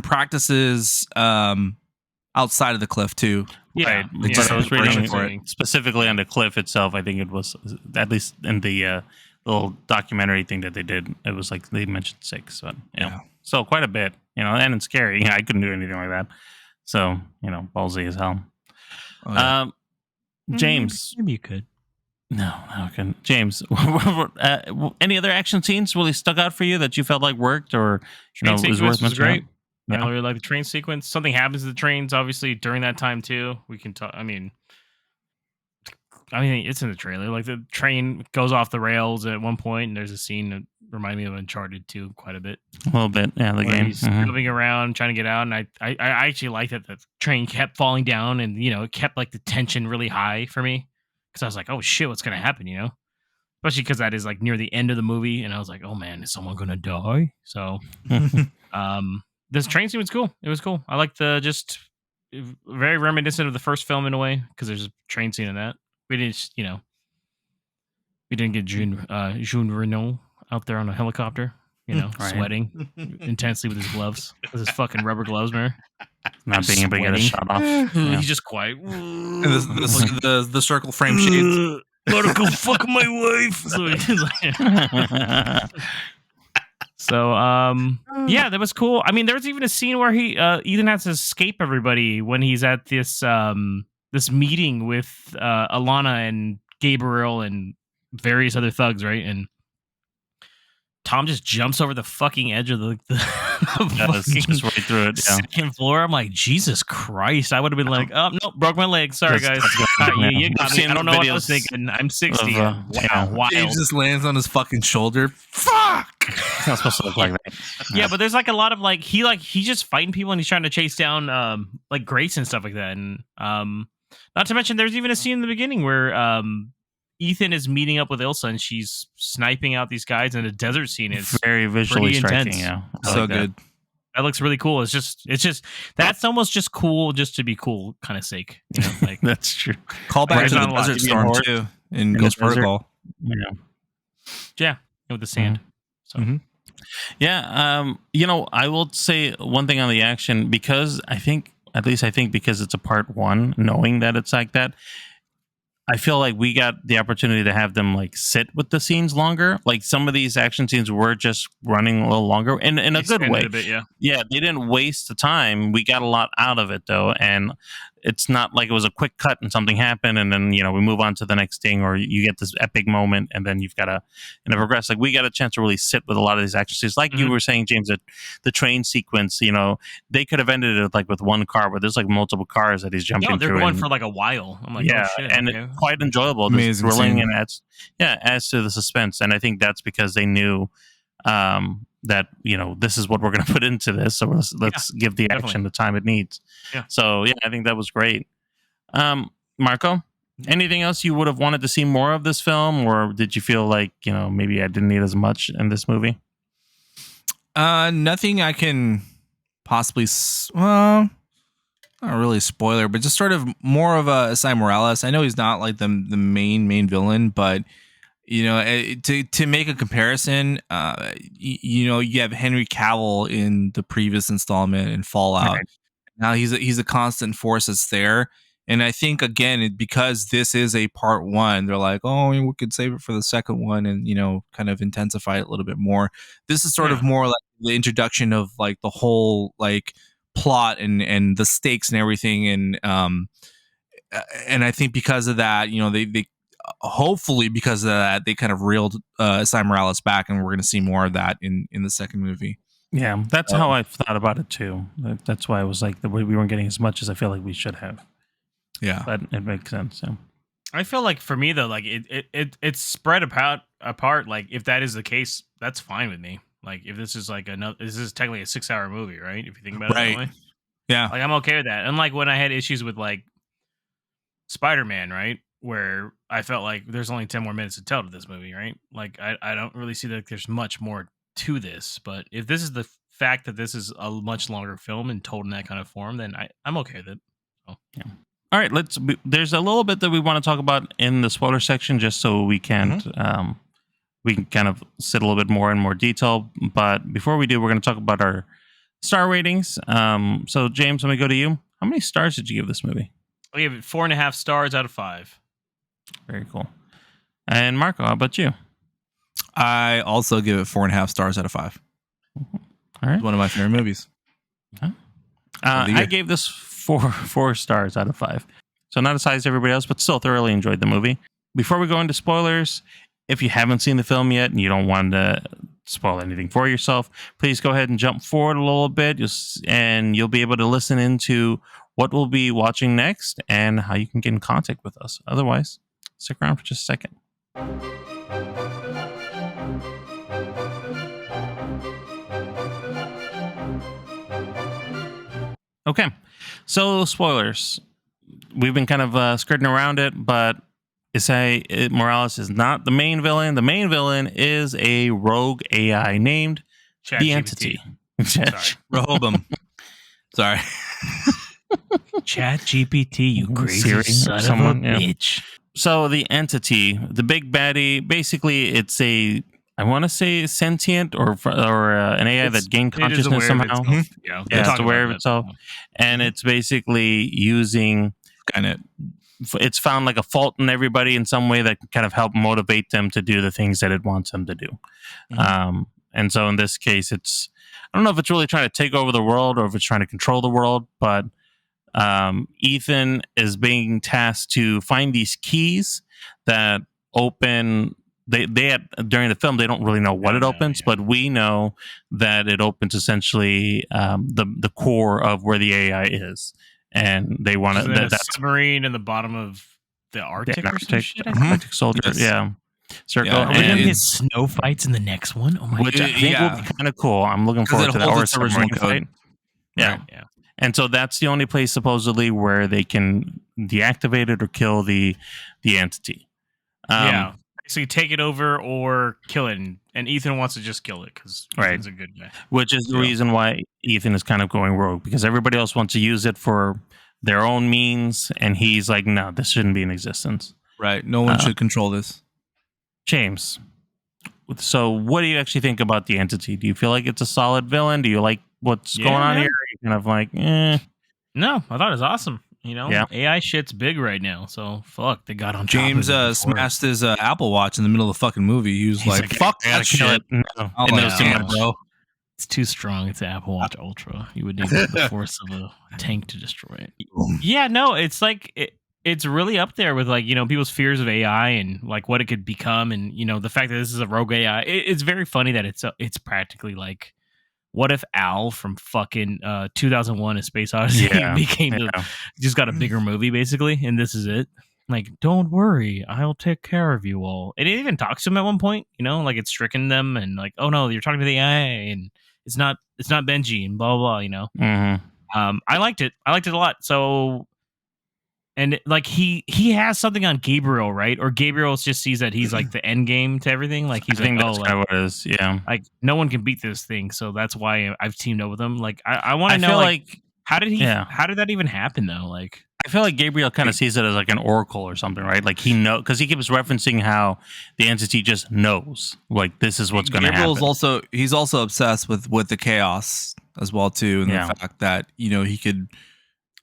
practices outside of the cliff too. Yeah, right. But I was reading specifically on the cliff itself. I think it was, at least in the little documentary thing that they did, it was like they mentioned 6. But so quite a bit, and it's scary. I couldn't do anything like that. So ballsy as hell. Oh, yeah. James, maybe you could. No, I couldn't. James, any other action scenes really stuck out for you that you felt like worked or was worth mentioning? Great. Yeah. I really like the train sequence. Something happens to the trains, obviously, during that time too. We can talk. I mean, it's in the trailer. Like the train goes off the rails at one point, and there's a scene that reminded me of Uncharted 2 quite a bit. A little bit, yeah. The game. He's moving around, trying to get out, and I actually like that the train kept falling down, and it kept like the tension really high for me. Because I was like, oh shit, what's gonna happen? Especially because that is like near the end of the movie, and I was like, oh man, is someone gonna die? So, this train scene was cool. It was cool. I like the just very reminiscent of the first film in a way, because there's a train scene in that. We didn't, we didn't get Jean Reno out there on a helicopter, sweating intensely with his gloves, with his fucking rubber gloves, man. Not being able to get a shot off. He's just quiet. And the circle frame shades. Gotta go fuck my wife. So, yeah, that was cool. I mean, there was even a scene where Ethan has to escape everybody when he's at this this meeting with Alana and Gabriel and various other thugs, right? And Tom just jumps over the fucking edge of the just right through it. Yeah. Second floor. I'm like, Jesus Christ! I would have been like, oh no, broke my leg. Sorry, guys. You got me. I don't know what I was thinking. I'm 60. Wow, wild. He just lands on his fucking shoulder. Fuck. It's not supposed to look like that. Yeah, but there's like a lot of like he's just fighting people and he's trying to chase down like Grace and stuff like that. And not to mention, there's even a scene in the beginning where Ethan is meeting up with Ilsa and she's sniping out these guys in a desert scene. It's very visually striking. Intense. Yeah, so like good. That looks really cool. It's just that's almost just cool just to be cool kind of sake. Like that's true. Call back to the Desert Storm too in Ghost Protocol. Yeah, with the sand. So. Yeah, I will say one thing on the action, because I think because it's a part 1, knowing that it's like that, I feel like we got the opportunity to have them like sit with the scenes longer. Like some of these action scenes were just running a little longer in a good way. A bit, yeah. Yeah, they didn't waste the time. We got a lot out of it though, and it's not like it was a quick cut and something happened and then we move on to the next thing, or you get this epic moment and then you've got to progress. Like we got a chance to really sit with a lot of these action scenes. Like you were saying, James, that the train sequence, they could have ended it like with one car, but there's like multiple cars that he's jumping through. No, they're going for like a while. I'm like, yeah, oh shit, and okay. it's quite enjoyable. It's thrilling and adds to the suspense. And I think that's because they knew that this is what we're going to put into this, so let's give the action the time it needs. So I think that was great. Marco, anything else you would have wanted to see more of this film, or did you feel like maybe I didn't need as much in this movie? Nothing I can possibly not really a spoiler, but just sort of more of a Asai Morales. I know he's not like the main villain, but to make a comparison, you have Henry Cavill in the previous installment in Fallout. Right. Now he's a constant force that's there, and I think again because this is a part one, they're like, oh, we could save it for the second one and kind of intensify it a little bit more. This is sort of more like the introduction of like the whole like plot and the stakes and everything, and I think because of that, they hopefully because of that they kind of reeled Asai Morales back, and we're going to see more of that in the second movie. Yeah, that's how I thought about it too. That's why I was like, we weren't getting as much as I feel like we should have. Yeah, but it makes sense. So. I feel like for me though, like it's spread apart. Like if that is the case, that's fine with me. Like if this is like this is technically a 6-hour movie, right? If you think about it that way. Yeah, like I'm okay with that. Unlike when I had issues with like Spider-Man, right? Where I felt like there's only 10 more minutes to tell to this movie, right? Like I don't really see that there's much more to this. But if this is the fact that this is a much longer film and told in that kind of form, then I'm okay with it. So. Yeah. All right, there's a little bit that we want to talk about in the spoiler section, just so we can kind of sit a little bit more in more detail. But before we do, we're going to talk about our star ratings. So James, let me go to you. How many stars did you give this movie? I gave it 4.5 stars out of 5. Very cool. And Marco, how about you? I also give it 4.5 stars out of 5. All right, it's one of my favorite movies. I gave this 4 stars out of 5. So not as high as everybody else, but still thoroughly enjoyed the movie. Before we go into spoilers, if you haven't seen the film yet and you don't want to spoil anything for yourself, please go ahead and jump forward a little bit, and you'll be able to listen into what we'll be watching next and how you can get in contact with us. Otherwise, stick around for just a second. Okay, so spoilers. We've been kind of skirting around it, but Asai Morales is not the main villain. The main villain is a rogue AI named the Entity. Sorry. Rehoboam. Sorry. Chat GPT, you crazy Siri, son someone, of a bitch. So the Entity, the big baddie, basically it's I want to say sentient or an AI that gained consciousness somehow. Yeah, it's aware of itself. And it's basically using it's found like a fault in everybody in some way that can kind of help motivate them to do the things that it wants them to do. And so in this case, I don't know if it's really trying to take over the world or if it's trying to control the world, but Ethan is being tasked to find these keys that open. During the film, they don't really know what it opens, but we know that it opens essentially the core of where the AI is, and they want to. That's submarine in the bottom of the Arctic or some shit. Arctic soldier, circle. Are we gonna get snow fights in the next one? Oh my which I think will be kind of cool. I'm looking forward to that. Or submarine fight. Yeah. And so that's the only place supposedly where they can deactivate it or kill the entity. So you take it over or kill it, and Ethan wants to just kill it because Ethan's a good guy. Which is the reason why Ethan is kind of going rogue, because everybody else wants to use it for their own means, and he's like, no, this shouldn't be in existence. Right. No one should control this. James, so what do you actually think about the Entity? Do you feel like it's a solid villain? Do you like what's going on here? Are you kind of like, No, I thought it was awesome. AI shit's big right now. So fuck, they got on. James top of it smashed his Apple Watch in the middle of the fucking movie. He was He's like, "Fuck I gotta that kill shit!" it. No, I'm it like, knows too "Damn, much. bro." It's too strong. It's an Apple Watch Ultra. You would need the force of a tank to destroy it. Yeah, no, it's like it's really up there with like people's fears of AI and like what it could become, and the fact that this is a rogue AI. It's very funny that it's practically like, what if Al from fucking 2001: A Space Odyssey just got a bigger movie basically, and this is it. Like, don't worry, I'll take care of you all. And it even talks to him at one point, like it's stricken them and like, oh no, you're talking to the AI and it's not Benji and blah blah. I liked it. I liked it a lot. So, and like he has something on Gabriel, right? Or Gabriel just sees that he's like the end game to everything. Like he's I think like, that's oh, kind of like, what it is. Yeah. like no one can beat this thing, so that's why I've teamed up with him. Like I want to know, feel like how did that even happen though? Like I feel like Gabriel kind of sees it as like an oracle or something, right? Like he know because he keeps referencing how the entity just knows, like this is what's going to happen. He's also obsessed with the chaos as well too, and the fact that he could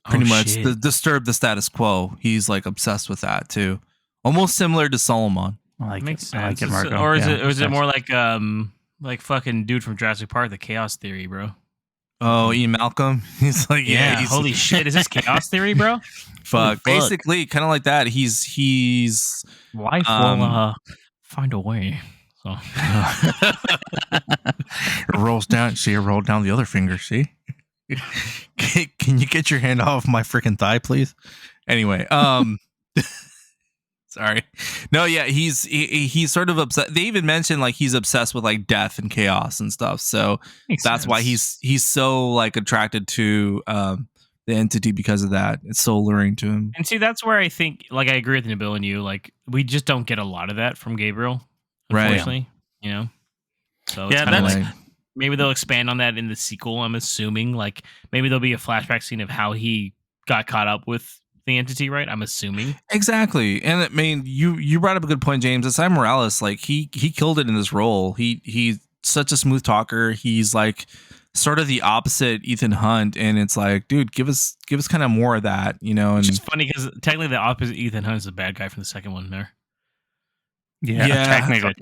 pretty much disturb the status quo. He's like obsessed with that too, almost similar to Solomon. Makes sense. I like it, Marco. Or is it more like fucking dude from Jurassic Park, the Chaos Theory, bro? Oh, Ian Malcolm. He's like, he's, holy shit, is this Chaos Theory, bro? Fuck. Basically, kind of like that. He's life will find a way. So it rolls down. See, it rolled down the other finger. See. Can you get your hand off my freaking thigh, please? Anyway, sorry. No, yeah, he's sort of upset. They even mentioned like he's obsessed with like death and chaos and stuff. So that's why he's so like attracted to the entity because of that. It's so alluring to him. And see, that's where I think like I agree with Nabil and you. Like we just don't get a lot of that from Gabriel, unfortunately. Right. So it's that's like, maybe they'll expand on that in the sequel. I'm assuming like maybe there'll be a flashback scene of how he got caught up with the entity, right? I'm assuming. Exactly. And I mean, you brought up a good point, James. Aside Morales, like he killed it in this role. He's such a smooth talker. He's like sort of the opposite Ethan Hunt, and it's like, dude, give us kind of more of that, And it's just funny because technically the opposite Ethan Hunt is the bad guy from the second one there. Yeah. Technically,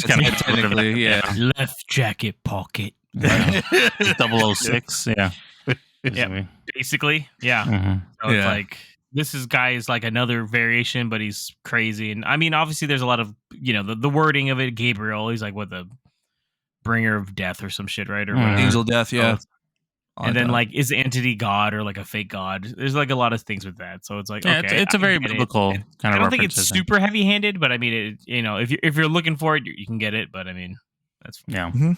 technically, yeah. Left jacket pocket. 006. Yeah. Yeah, basically, yeah. Mm-hmm. So it's like this guy is like another variation, but he's crazy. And I mean, obviously, there's a lot of the wording of it. Gabriel, he's like what, the bringer of death or some shit, right? Or angel death, yeah. And then like is the entity God or like a fake God? There's like a lot of things with that. So it's like it's a very biblical kind of. I don't think it's super heavy handed, but I mean, if you're looking for it, you can get it. But I mean, that's Mm-hmm.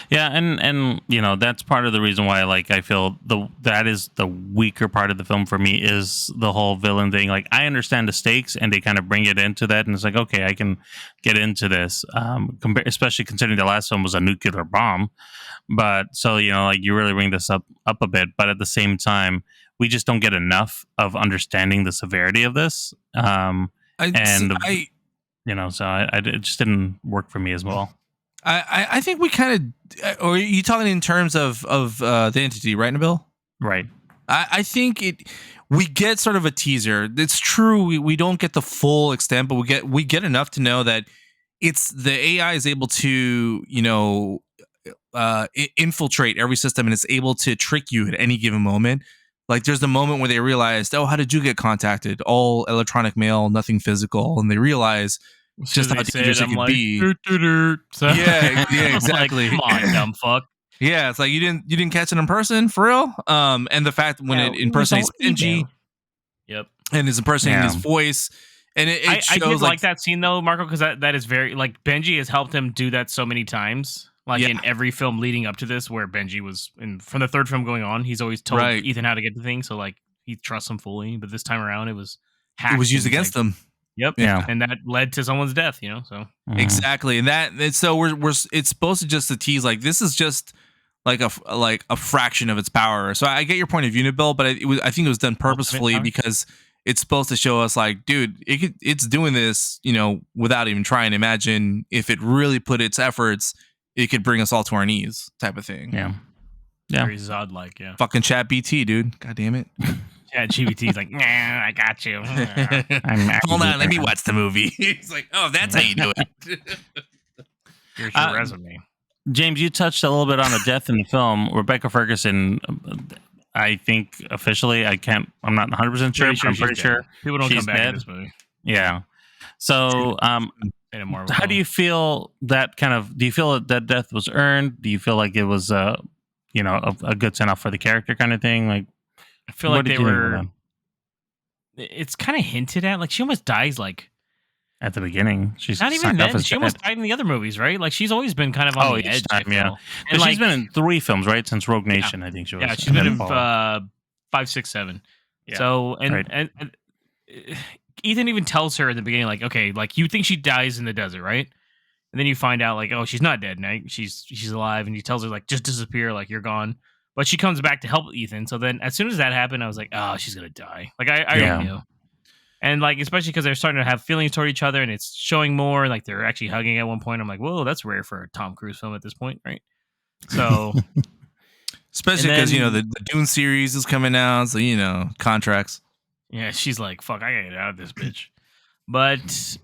Yeah, and that's part of the reason why like I feel that is the weaker part of the film for me is the whole villain thing. Like I understand the stakes and they kind of bring it into that, and it's like, okay, I can get into this. Especially considering the last film was a nuclear bomb, but so like you really bring this up a bit, but at the same time we just don't get enough of understanding the severity of this. So it just didn't work for me as well. I think we kind of, or are you talking in terms of the entity, right, Nabil? Right. I think we get sort of a teaser. It's true we don't get the full extent, but we get enough to know that it's the AI is able to infiltrate every system, and it's able to trick you at any given moment. Like there's the moment where they realized, oh, how did you get contacted? All electronic mail, nothing physical, and they realize just how dangerous it could be. So, yeah, exactly. Like, come on, dumb fuck. Yeah, it's like you didn't catch it in person for real. And the fact when it impersonates Benji, and is impersonating his voice, and it shows I did like that scene though, Marco, because that is very like Benji has helped him do that so many times. Like in every film leading up to this, where Benji was from the third film going on, he's always told Ethan how to get the thing, so like he trusts him fully. But this time around, it was hacked. It was used against him. Yep. Yeah. And that led to someone's death, So exactly, and so we're it's supposed to just tease like this is just like a fraction of its power. So I get your point of view, Bill, but I think it was done purposefully because it's supposed to show us like, dude, it's doing this, without even trying. Imagine if it really put its efforts, it could bring us all to our knees, type of thing. Yeah. Very Zod-like, yeah. Fucking chat BT, dude. God damn it. Yeah, GBT's like, nah, I got you. Hold on, let me watch the movie. He's like, oh, that's how you do it. Here's your resume. James, you touched a little bit on the death in the film. Rebecca Ferguson, I think officially, I'm not 100% sure, but I'm pretty sure People don't she's come back dead. in this movie. Yeah. So, how do you feel that do you feel that death was earned? Do you feel like it was, a good send off for the character kind of thing? Like, I feel like they were. It's kind of hinted at. Like, she almost dies, like, at the beginning. She's not even then. She almost died in the other movies, right? Like, she's always been kind of on the edge. Time, yeah. And she's been in 3 films, right? Since Rogue Nation, I think she was. Yeah, she's been in 5, 6, 7. Yeah. So, and Ethan even tells her at the beginning, like, okay, like, you think she dies in the desert, right? And then you find out, like, oh, she's not dead. Now she's alive. And he tells her, like, just disappear, like, you're gone. But she comes back to help Ethan. So then as soon as that happened, I was like, oh, she's going to die. Like, I already knew. And, like, especially because they're starting to have feelings toward each other and it's showing more. Like, they're actually hugging at one point. I'm like, whoa, that's rare for a Tom Cruise film at this point, right? So. Especially because, the Dune series is coming out. So, contracts. Yeah, she's like, fuck, I got to get out of this bitch. But,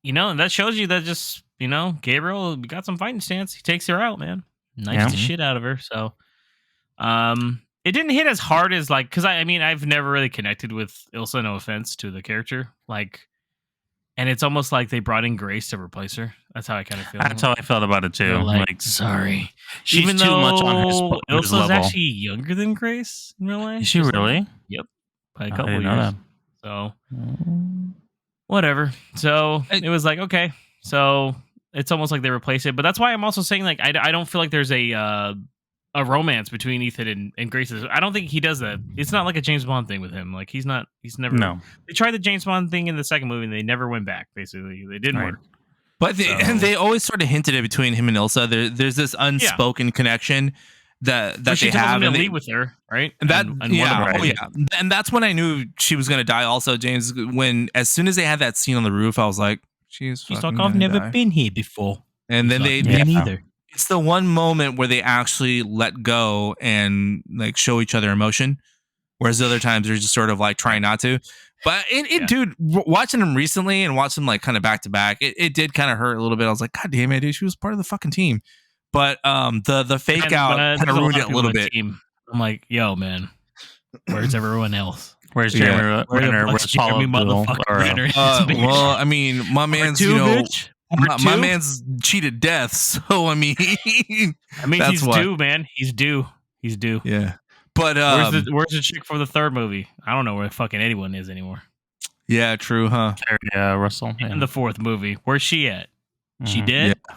and that shows you that just, Gabriel got some fighting stance. He takes her out, man. Knifes the shit out of her. So. It didn't hit as hard as because I've never really connected with Ilsa, no offense to the character, and it's almost like they brought in Grace to replace her. That's how I kind of feel. That's how I felt about it too. Like sorry, she's even too much on his Ilsa's level. Actually younger than Grace in real life. Is she really? Yep, by a couple years. That. So whatever. So it was like okay, so it's almost like they replace it, but that's why I'm also saying I don't feel like there's a romance between Ethan and Grace. I don't think he does that. It's not like a James Bond thing with him. Like he's never. No. They tried the James Bond thing in the second movie and they never went back. Basically, they didn't work. But they always sort of hinted it between him and Ilsa. There's this unspoken connection that they have. And leave with her, right? And and that's when I knew she was gonna die. Also, James, as soon as they had that scene on the roof, I was like, she's like, I've never been here before. And then me neither. It's the one moment where they actually let go and like show each other emotion, whereas the other times they're just sort of like trying not to. But dude, watching them recently and watching them like kind of back to back, it did kind of hurt a little bit. I was like, God damn it, dude, she was part of the fucking team. But the fake out kind of ruined it a little bit. I'm like, yo, man, where's everyone else? Where's Jeremy Renner? Where's Jeremy motherfucking Renner? Well, I mean, my man's my man's cheated death, so I mean, he's due, man. He's due. Yeah, but where's the chick for the third movie? I don't know where fucking anyone is anymore. Yeah, true, huh? Yeah, Russell. In the fourth movie, where's she at? She dead? Yeah,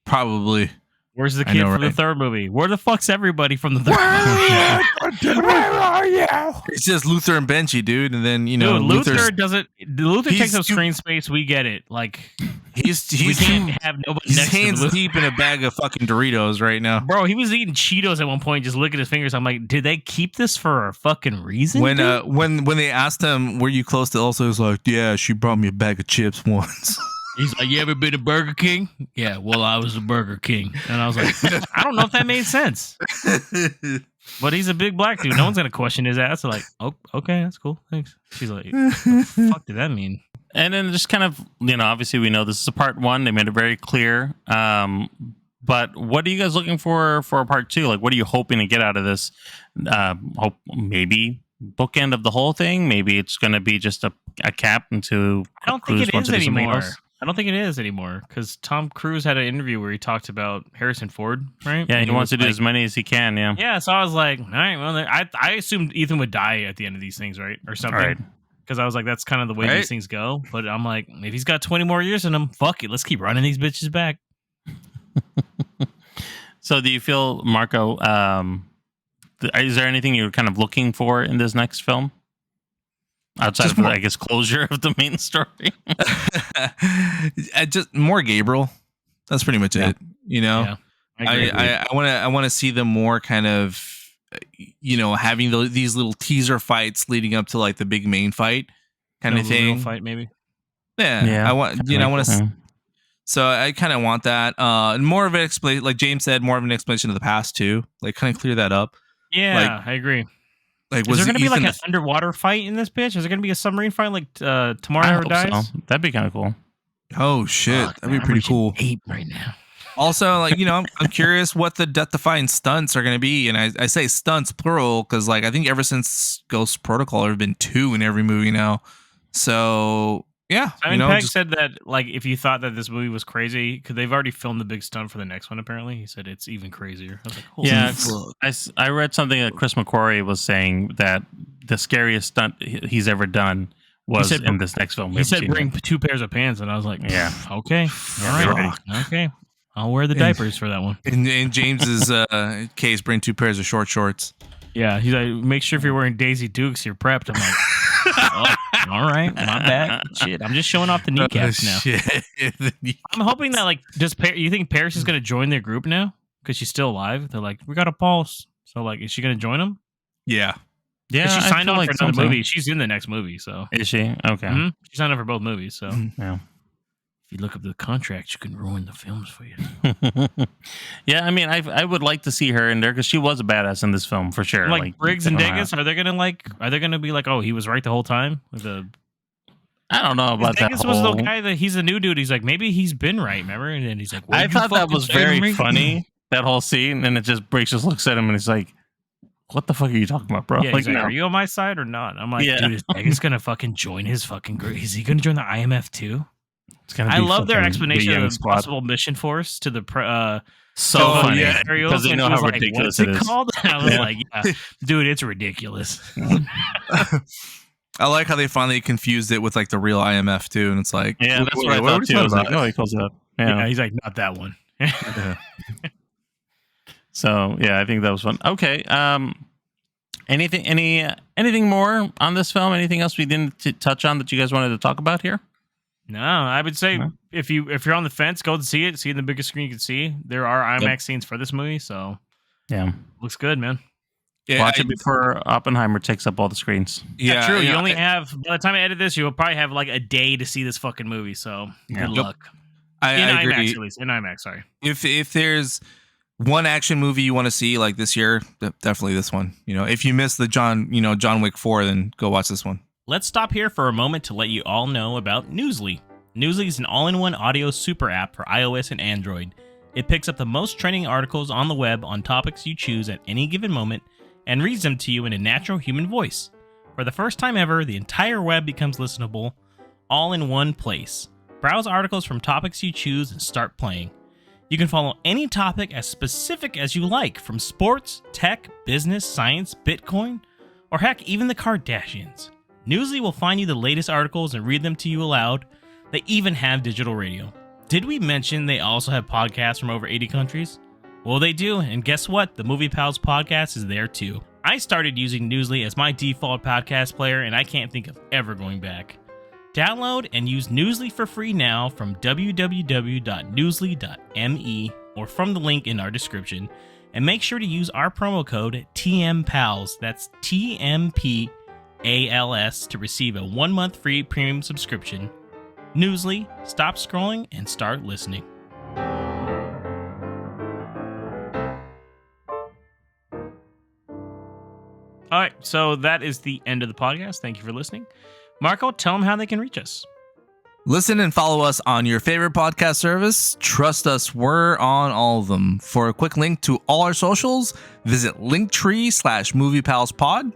probably. Where's the kid from the third movie? Where the fuck's everybody from the third movie? Where are you? It's just Luther and Benchy, dude. And then, Luther takes up screen space. We get it. Like, we can't have nobody next to him. He's hands deep in a bag of fucking Doritos right now. Bro, he was eating Cheetos at one point, just looking at his fingers. I'm like, did they keep this for a fucking reason? When they asked him, were you close to Elsa? He was like, yeah, she brought me a bag of chips once. He's like, you ever been to Burger King? Yeah, well, I was a Burger King. And I was like, I don't know if that made sense. But he's a big black dude. No one's going to question his ass. So like, oh, okay, that's cool. Thanks. She's like, what the fuck did that mean? And then just kind of, obviously we know this is a part 1. They made it very clear. But what are you guys looking for a part 2? Like, what are you hoping to get out of this? Hope maybe bookend of the whole thing. Maybe it's going to be just a cap into. I don't think it is anymore. I don't think it is anymore because Tom Cruise had an interview where he talked about Harrison Ford, right? Yeah, he wants to do as many as he can. Yeah. Yeah, so I was like, all right, well, I assumed Ethan would die at the end of these things, right, or something. Right. Because I was like, that's kind of the way these things go. But I'm like, if he's got 20 more years in him, fuck it, let's keep running these bitches back. So, do you feel, Marco? Is there anything you're kind of looking for in this next film? Outside of, I guess, closure of the main story. Just more Gabriel. That's pretty much it. Yeah, I want to see them more kind of, having these little teaser fights leading up to like the big main fight kind of thing. Real fight, maybe. Yeah. I want to. So I kind of want that. And more of an explanation, like James said, more of an explanation of the past too. Like kind of clear that up. Yeah, I agree. Like, Is there going to be Ethan like an underwater fight in this bitch? Is there going to be a submarine fight like Tomorrow Never Dies? So. That'd be kind of cool. Oh shit, Fuck, that'd man, be pretty cool. Ape right now. Also, like, I'm curious what the death-defying stunts are going to be, and I say stunts plural because, like, I think ever since Ghost Protocol, there have been 2 in every movie now. So yeah, Simon Pegg said that, like, if you thought that this movie was crazy, because they've already filmed the big stunt for the next one. Apparently, he said it's even crazier. I was like, holy fuck. I read something that Chris McQuarrie was saying that the scariest stunt he's ever done was in this next film. He said bring 2 pairs of pants, and I was like, yeah, okay, all right, okay, I'll wear the diapers for that one. In James's case, bring 2 pairs of shorts. Yeah, he's like, make sure if you're wearing Daisy Dukes, you're prepped. I'm like, oh, all right, not bad. Shit, I'm just showing off the kneecaps now. I'm hoping that, like, you think Paris is going to join their group now because she's still alive? They're like, we got a pulse. So, like, is she going to join them? Yeah. Yeah, she signed on for another movie. She's in the next movie, so is she? Okay, she signed on for both movies. So yeah, if you look up the contract, you can ruin the films for you. Yeah, I mean, I would like to see her in there because she was a badass in this film for sure. Like Briggs and Degas, are they gonna be like, oh, he was right the whole time? I don't know about that. Degas was the guy that he's a new dude. He's like, maybe he's been right, remember? And then he's like, I thought that was very funny, that whole scene, and Briggs just looks at him and he's like, what the fuck are you talking about, bro? Yeah, like, are you on my side or not? I'm like, dude, is Degas gonna fucking join his fucking group? Is he gonna join the IMF too? I love their explanation of the possible mission force to the so funny because they know how ridiculous it is. Called? I was like, yeah, dude, it's ridiculous. I like how they finally confused it with like the real IMF too, and it's like, yeah, that's what I thought too. I was like, no, he calls it up. Yeah, he's like, not that one. So yeah, I think that was fun. Okay, anything more on this film? Anything else we didn't touch on that you guys wanted to talk about here? No, I would say if you're on the fence, go and see it. See it in the biggest screen you can see. There are IMAX scenes for this movie, so yeah, looks good, man. Yeah, watch it before Oppenheimer takes up all the screens. Yeah, true. You only have, by the time I edit this, you will probably have like a day to see this fucking movie. So good luck. I agree. IMAX, at least in IMAX. Sorry. If there's one action movie you want to see like this year, definitely this one. If you missed the John Wick 4, then go watch this one. Let's stop here for a moment to let you all know about Newsly. Newsly is an all-in-one audio super app for iOS and Android. It picks up the most trending articles on the web on topics you choose at any given moment and reads them to you in a natural human voice. For the first time ever, the entire web becomes listenable, all in one place. Browse articles from topics you choose and start playing. You can follow any topic as specific as you like, from sports, tech, business, science, Bitcoin, or heck, even the Kardashians. Newsly will find you the latest articles and read them to you aloud. They even have digital radio. Did we mention they also have podcasts from over 80 countries? Well, they do, and guess what? The Movie Pals podcast is there too. I started using Newsly as my default podcast player, and I can't think of ever going back. Download and use Newsly for free now from www.newsly.me or from the link in our description, and make sure to use our promo code TMPALS, that's TMPALS, to receive a 1-month free premium subscription. Newsly, stop scrolling and start listening. All right, so that is the end of the podcast. Thank you for listening. Marco, tell them how they can reach us. Listen and follow us on your favorite podcast service. Trust us, we're on all of them. For a quick link to all our socials, visit linktree/moviepalspod.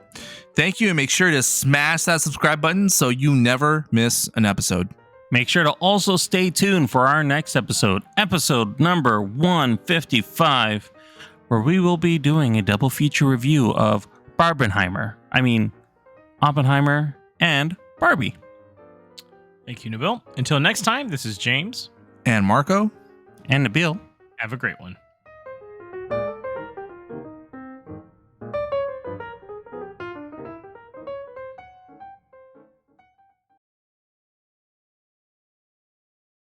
Thank you, and make sure to smash that subscribe button so you never miss an episode. Make sure to also stay tuned for our next episode number 155, where we will be doing a double feature review of Oppenheimer and Barbie. Thank you, Nabil. Until next time, this is James. And Marco. And Nabil. Have a great one.